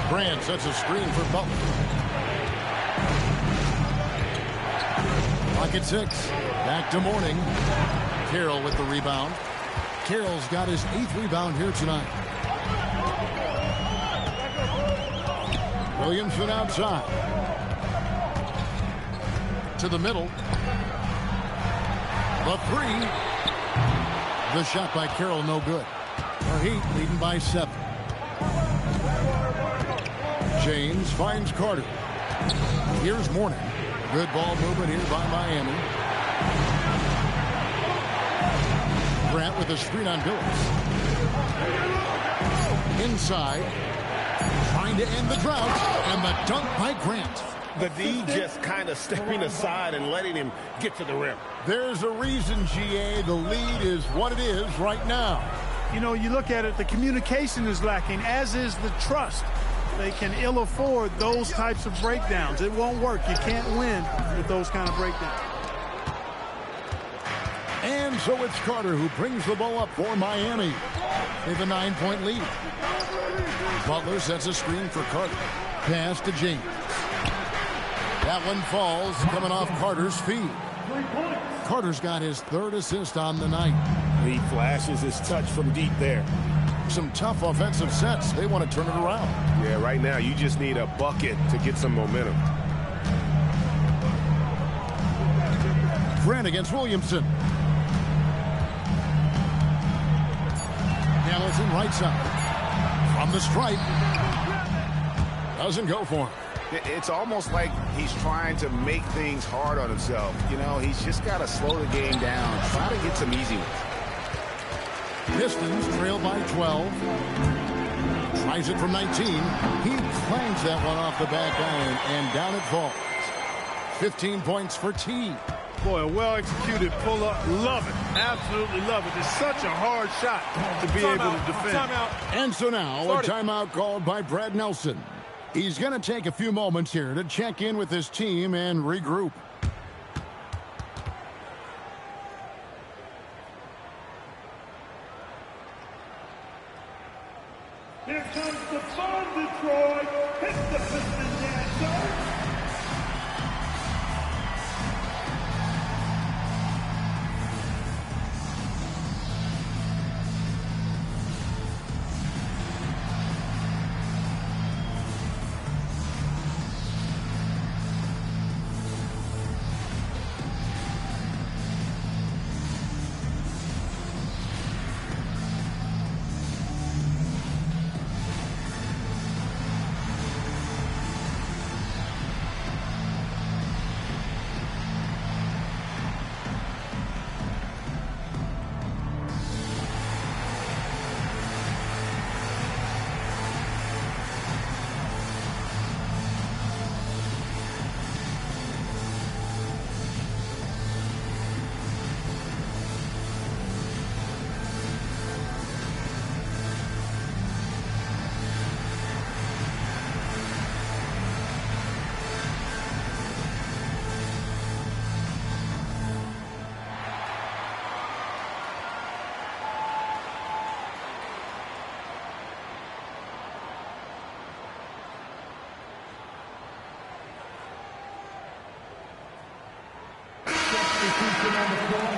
Grant sets a screen for Butler. Pocket 6. Back to Mourning. Carroll with the rebound. Carroll's got his 8th rebound here tonight. Williamson outside. To the middle. The 3. The shot by Carroll, no good. The Heat leading by 7. James finds Carter. Here's Mourning. Good ball movement here by Miami. Grant with a screen on Billups. Inside. Trying to end the drought. And the dunk by Grant. The D just kind of stepping aside and letting him get to the rim. There's a reason, GA, the lead is what it is right now. You know, you look at it, the communication is lacking, as is the trust. They can ill afford those types of breakdowns. It won't work. You can't win with those kind of breakdowns. And so it's Carter who brings the ball up for Miami. They have a 9-point lead. Butler sets a screen for Carter. Pass to James. That one falls, coming off Carter's feet. Carter's got his 3rd assist on the night. He flashes his touch from deep there. Some tough offensive sets. They want to turn it around. Yeah, right now you just need a bucket to get some momentum. Grant against Williamson. Hamilton right side. From the stripe. Doesn't go for him. It's almost like he's trying to make things hard on himself. You know, he's just got to slow the game down. Try to get some easy ones. Pistons trail by 12. Tries it from 19. He clangs that one off the back iron, and down it falls. 15 points for T. Boy, a well-executed pull-up. Love it. Absolutely love it. It's such a hard shot to be able to defend. Timeout. And so now a timeout called by Brad Nelson. He's going to take a few moments here to check in with his team and regroup. Here comes the fun, Detroit. Hit the Pistons dancer. Substitution on the floor.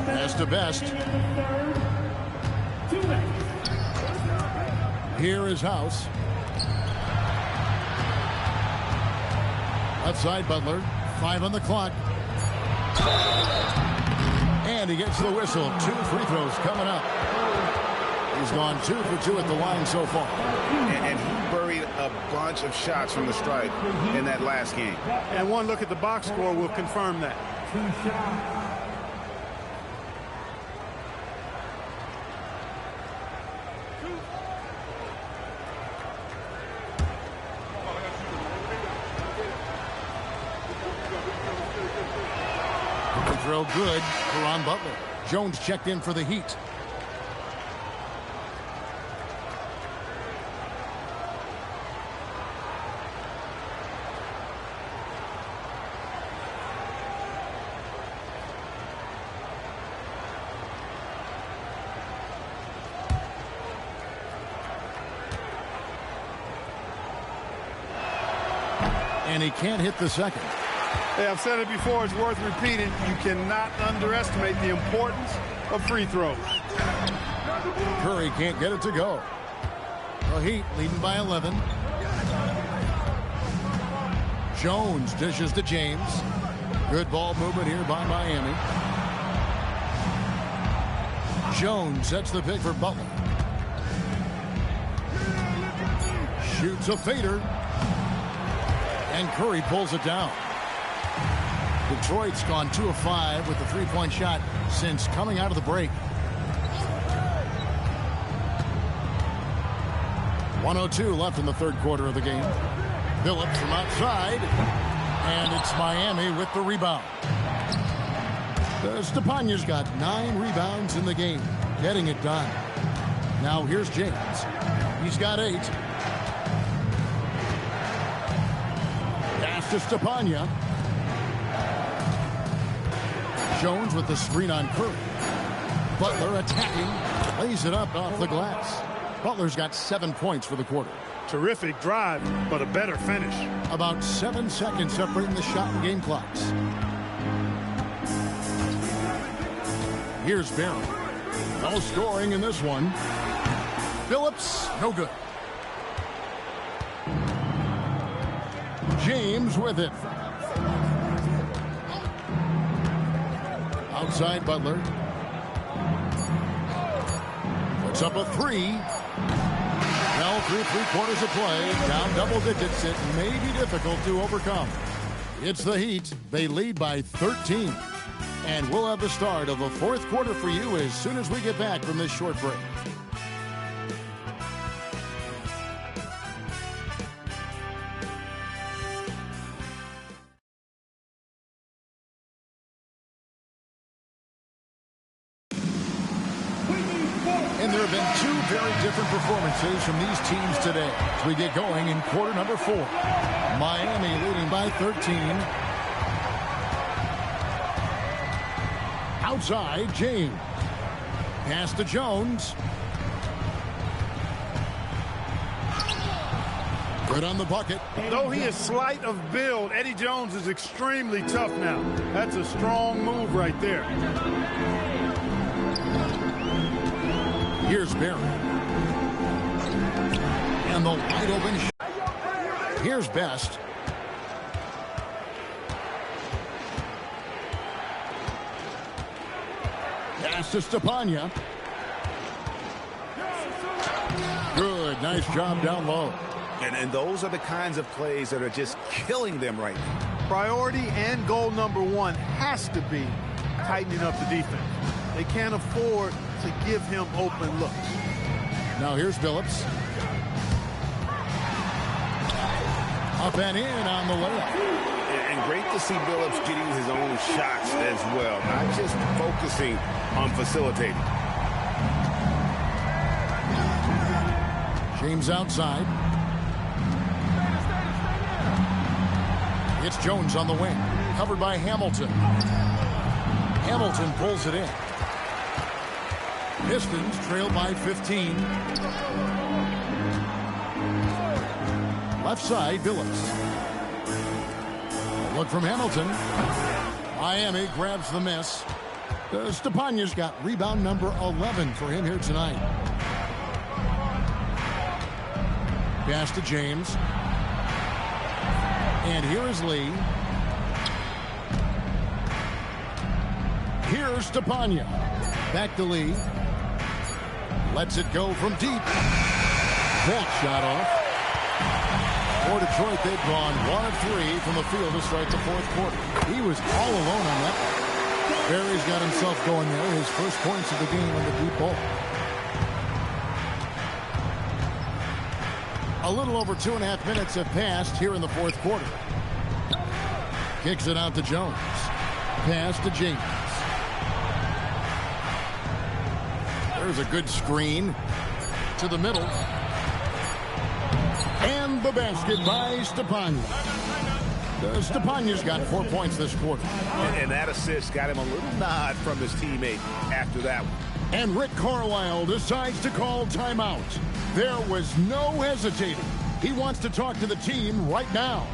Best of best. Here is House. Left side, Butler. 5 on the clock. And he gets the whistle. 2 free throws coming up. He's gone 2 for 2 at the line so far. And he buried a bunch of shots from the stripe in that last game. And one look at the box score will confirm that. 2 shots. Throw good for Ron Butler. Jones checked in for the Heat. And he can't hit the second. Hey, I've said it before. It's worth repeating. You cannot underestimate the importance of free throws. Curry can't get it to go. The Heat leading by 11. Jones dishes to James. Good ball movement here by Miami. Jones sets the pick for Butler. Shoots a fader. And Curry pulls it down. Detroit's gone 2 of 5 with the three-point shot since coming out of the break. 1:02 left in the third quarter of the game. Phillips from outside. And it's Miami with the rebound. Stepania's got 9 rebounds in the game. Getting it done. Now here's James. He's got 8. Pass to Stepania. Jones with the screen on Curry. Butler attacking. Lays it up off the glass. Butler's got 7 points for the quarter. Terrific drive, but a better finish. About 7 seconds separating the shot and game clocks. Here's Barron. No scoring in this one. Phillips, no good. James with it. Outside Butler. Puts up a 3. Now through 3/4 of play. Down double digits. It may be difficult to overcome. It's the Heat. They lead by 13. And we'll have the start of the fourth quarter for you as soon as we get back from this short break. And there have been 2 very different performances from these teams today as we get going in quarter number 4. Miami leading by 13. Outside, James. Pass to Jones. Good on the bucket. Though he is slight of build, Eddie Jones is extremely tough now. That's a strong move right there. Here's Barron. And the wide open shot. Here's Best. Pass to Stepania. Good. Nice job down low. And those are the kinds of plays that are just killing them right now. Priority and goal number 1 has to be tightening up the defense. They can't afford to give him open looks. Now here's Phillips. Up and in on the layup. And great to see Phillips getting his own shots as well, not just focusing on facilitating. James outside. It's Jones on the wing. Covered by Hamilton. Hamilton pulls it in. Pistons trail by 15. Left side, Phillips. Look from Hamilton. Miami grabs the miss. Stepania's got rebound number 11 for him here tonight. Pass to James. And here is Lee. Here's Stepania. Back to Lee. Lets it go from deep. That shot off. For Detroit, they've gone 1 of 3 from the field to start the fourth quarter. He was all alone on that one. Barry's got himself going there. His first points of the game on the deep ball. A little over 2.5 minutes have passed here in the fourth quarter. Kicks it out to Jones. Pass to James. There's a good screen to the middle. And the basket by Stepania. Stepania's got 4 points this quarter. And that assist got him a little nod from his teammate after that one. And Rick Carlisle decides to call timeout. There was no hesitating. He wants to talk to the team right now.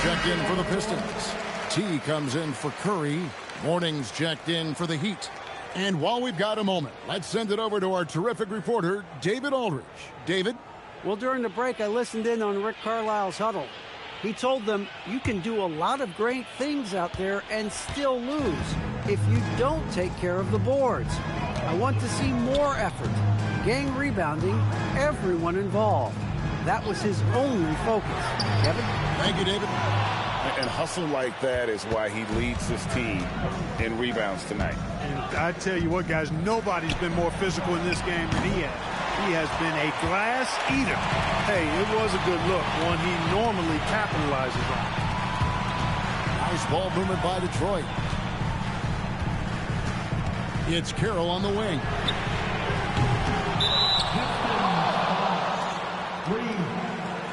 Checked in for the Pistons. T comes in for Curry. Morning's checked in for the Heat. And while we've got a moment, let's send it over to our terrific reporter, David Aldridge. David? Well, during the break, I listened in on Rick Carlisle's huddle. He told them you can do a lot of great things out there and still lose if you don't take care of the boards. I want to see more effort, gang rebounding, everyone involved. That was his only focus. Kevin? Thank you, David. And hustle like that is why he leads his team in rebounds tonight. And I tell you what, guys, nobody's been more physical in this game than he has. He has been a glass eater. Hey, it was a good look, one he normally capitalizes on. Nice ball movement by Detroit. It's Carroll on the wing.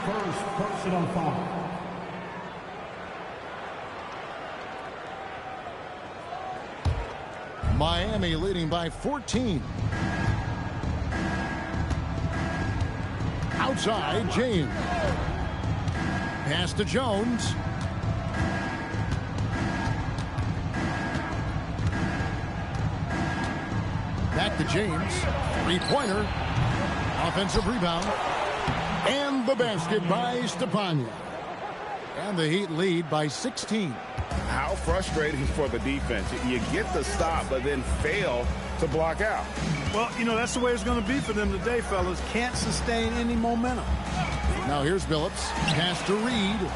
First personal foul. Miami leading by 14. Outside, James. Pass to Jones. Back to James. Three-pointer. Offensive rebound. And the basket by Stepania. And the Heat lead by 16. How frustrating for the defense. You get the stop, but then fail to block out. Well, you know, that's the way it's going to be for them today, fellas. Can't sustain any momentum. Now here's Billups. Pass to Reed.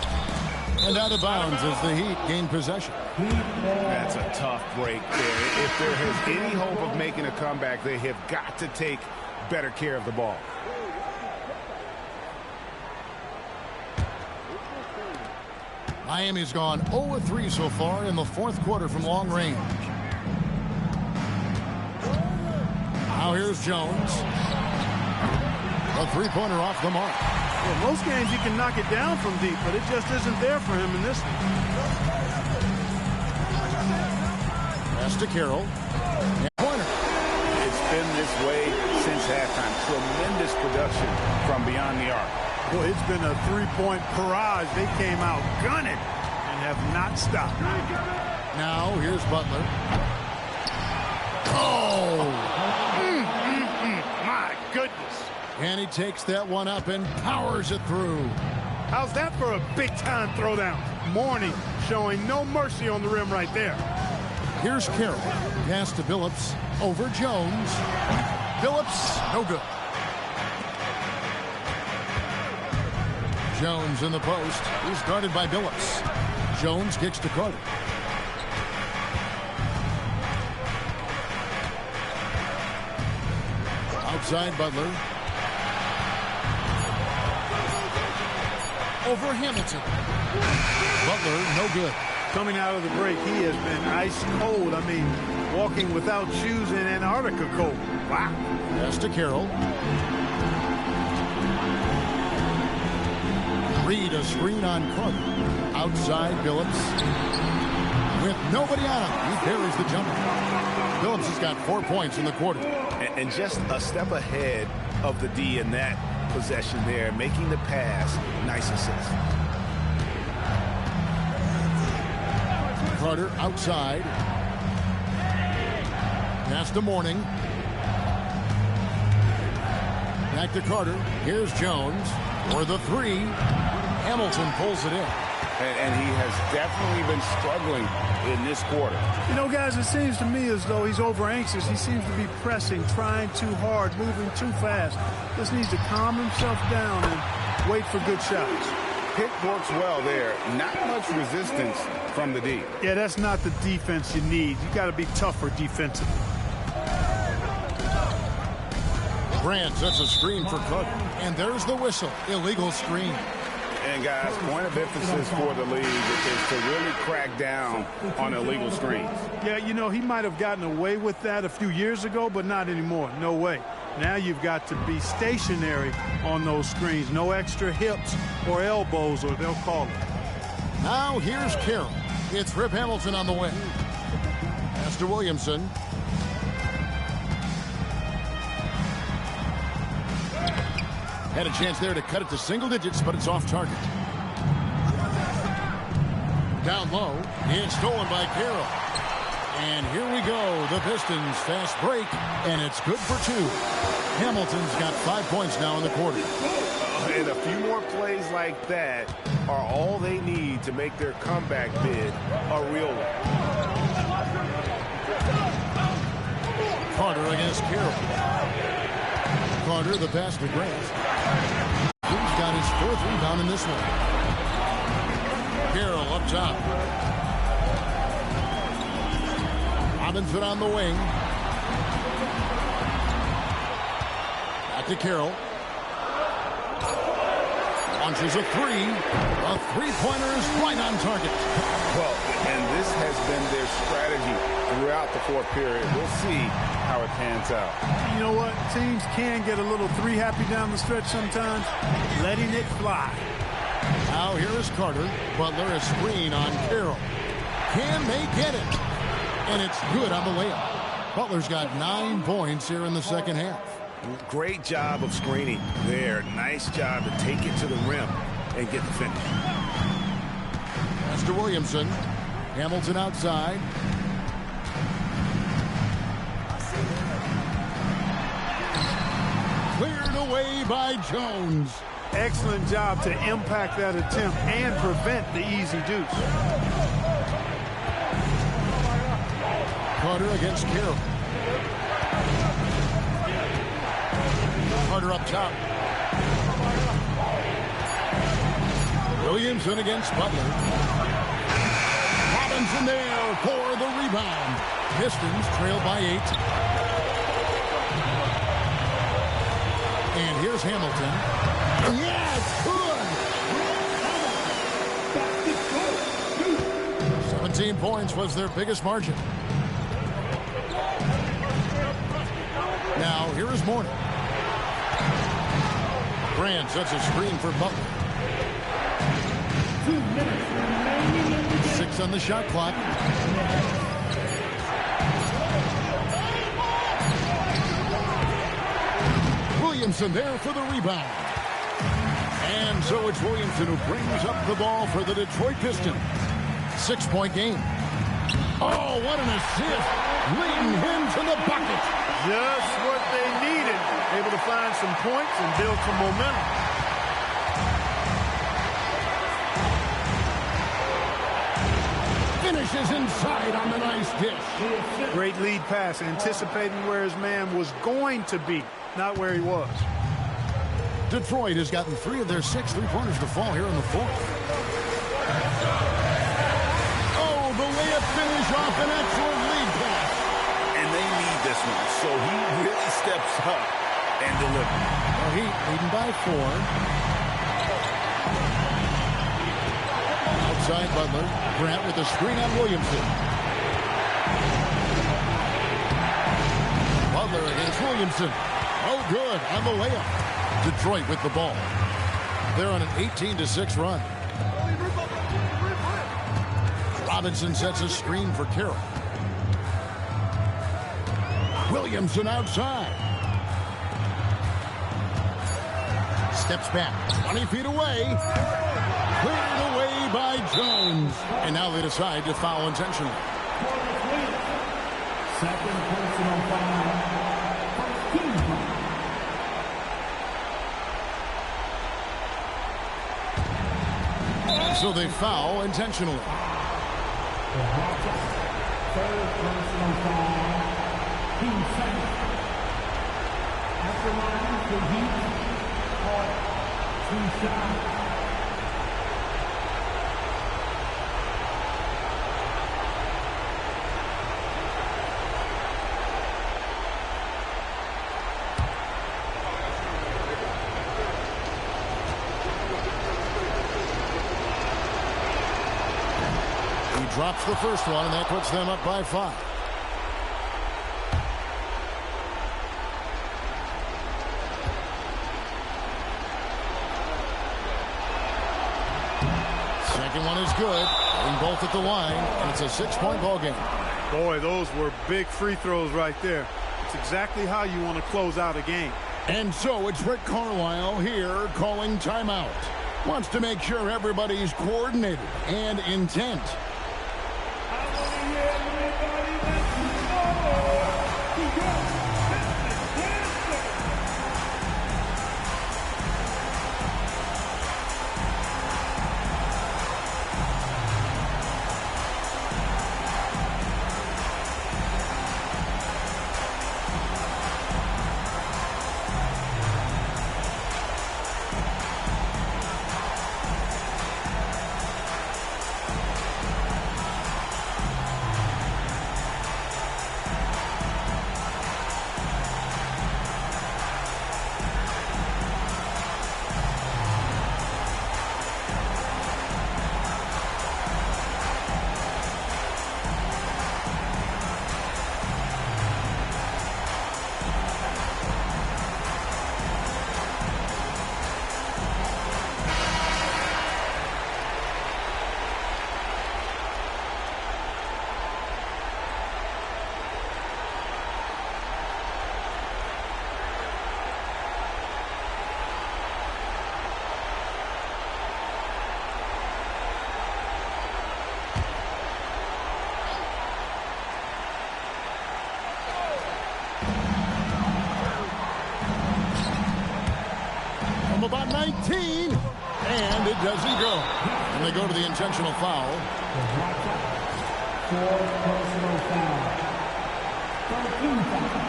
And out of bounds as the Heat gain possession. That's a tough break there. If there has any hope of making a comeback, they have got to take better care of the ball. Miami's gone 0-3 so far in the fourth quarter from long range. Now here's Jones. A three-pointer off the mark. Well, most games he can knock it down from deep, but it just isn't there for him in this one. Pass to Carroll. And pointer. It's been this way since halftime. Tremendous production from beyond the arc. Boy, it's been a three-point barrage. They came out gunning and have not stopped. Now here's Butler. Oh! My goodness. And he takes that one up and powers it through. How's that for a big-time throwdown? Mourning, showing no mercy on the rim right there. Here's Carroll. Pass to Billups. Over Jones. Billups, no good. Jones in the post. He's guarded by Billups. Jones kicks to Carter. Outside Butler. Over Hamilton. Butler, no good. Coming out of the break, he has been ice cold. I mean, walking without shoes in Antarctica cold. Wow. Pass to Carroll. Reed a screen on Carter. Outside Billups. With nobody on him, he carries the jumper. Billups has got 4 points in the quarter. And just a step ahead of the D in that possession there, making the pass. Nice assist. Carter outside. Pass to Mourning. Back to Carter. Here's Jones for the three. Hamilton pulls it in. And he has definitely been struggling in this quarter. You know, guys, it seems to me as though he's over anxious. He seems to be pressing, trying too hard, moving too fast. Just needs to calm himself down and wait for good shots. Pick works well there. Not much resistance from the D. Yeah, that's not the defense you need. You got to be tougher defensively. Grant sets a screen for Cook, and there's the whistle. Illegal screen. And guys, point of emphasis for the league is to really crack down on illegal screens. Yeah, you know, he might have gotten away with that a few years ago, but not anymore. No way. Now you've got to be stationary on those screens. No extra hips or elbows, or they'll call it. Now here's Carroll. It's Rip Hamilton on the wing. Pass to Williamson. Had a chance there to cut it to single digits, but it's off target. Down low. It's stolen by Carroll. And here we go. The Pistons fast break, and it's good for 2. Hamilton's got 5 points now in the quarter. And a few more plays like that are all they need to make their comeback bid a real one. Carter against Carroll. Carter, the pass to Grant. He's got his 4th rebound in this one. Carroll up top. Robinson on the wing. Back to Carroll. Launches a 3. A three-pointer is right on target. Well, and this has been their strategy throughout the 4th period. We'll see how it pans out. You know what? Teams can get a little 3-happy down the stretch sometimes. Letting it fly. Now here is Carter. Butler a screen on Carroll. Can they get it? And it's good on the layup. Butler's got 9 points here in the second half. Great job of screening there. Nice job to take it to the rim and get the finish. Mr. Williamson. Hamilton outside. Cleared away by Jones. Excellent job to impact that attempt and prevent the easy deuce. Carter against Carroll. Carter up top. Williamson against Butler. Robinson there for the rebound. Pistons trail by 8. And here's Hamilton. Yes, good. 17 points was their biggest margin. Now, here is Mourning. Grant sets a screen for Butler. 6 on the shot clock. Williamson there for the rebound. And so it's Williamson who brings up the ball for the Detroit Pistons. 6-point game. Oh, what an assist. Leading him to the bucket. Just what they needed. Able to find some points and build some momentum. Finishes inside on the nice dish. Great lead pass, anticipating where his man was going to be, not where he was. Detroit has gotten 3 of their 6 three-pointers to fall here in the 4th. Oh, the layup finish off an excellent lead pass. And they need this one, so he really steps up and delivers. Well, Heat leading by 4. Outside Butler. Grant with a screen on Williamson. Butler against Williamson. Oh, good on the layup. Detroit with the ball. They're on an 18-6 run. Robinson sets a screen for Carroll. Williamson outside. Steps back. 20 feet away. Cleared away by Jones. And now they decide to foul intentionally. Second personal foul. So they foul intentionally. Third personal foul. Team second. After line, the Heat caught 2 shots. Drops the first one, and that puts them up by 5. Second one is good. And both at the line, and it's a 6-point ball game. Boy, those were big free throws right there. It's exactly how you want to close out a game. And so it's Rick Carlisle here calling timeout. Wants to make sure everybody's coordinated and intent. About 19, and it doesn't go. And they go to the intentional foul. Fourth personal foul. 13 foul.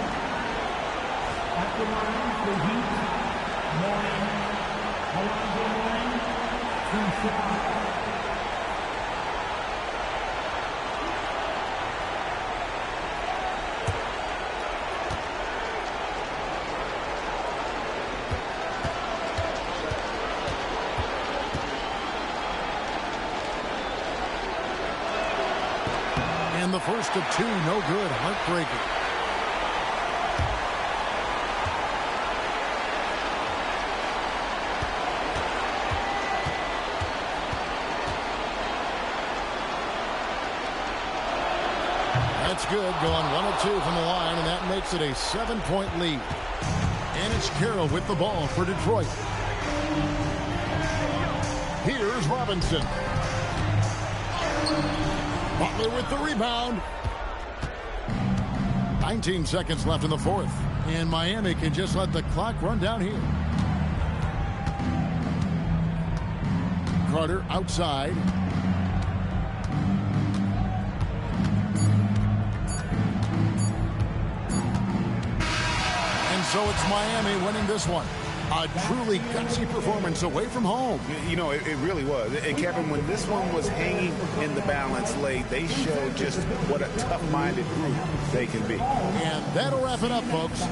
After line, the Heat. Morning. Alonzo Mourning. 2 shots. And the first of 2, no good. Heartbreaker. That's good. Going 1 of 2 from the line, and that makes it a 7-point lead. And it's Carroll with the ball for Detroit. Here's Robinson. Butler with the rebound. 19 seconds left in the fourth. And Miami can just let the clock run down here. Carter outside. And so it's Miami winning this one. A truly gutsy performance away from home. You know, it really was. And, Kevin, when this one was hanging in the balance late, they showed just what a tough-minded group they can be. And that'll wrap it up, folks.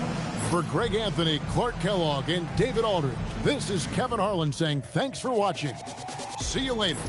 For Greg Anthony, Clark Kellogg, and David Aldridge, this is Kevin Harlan saying thanks for watching. See you later.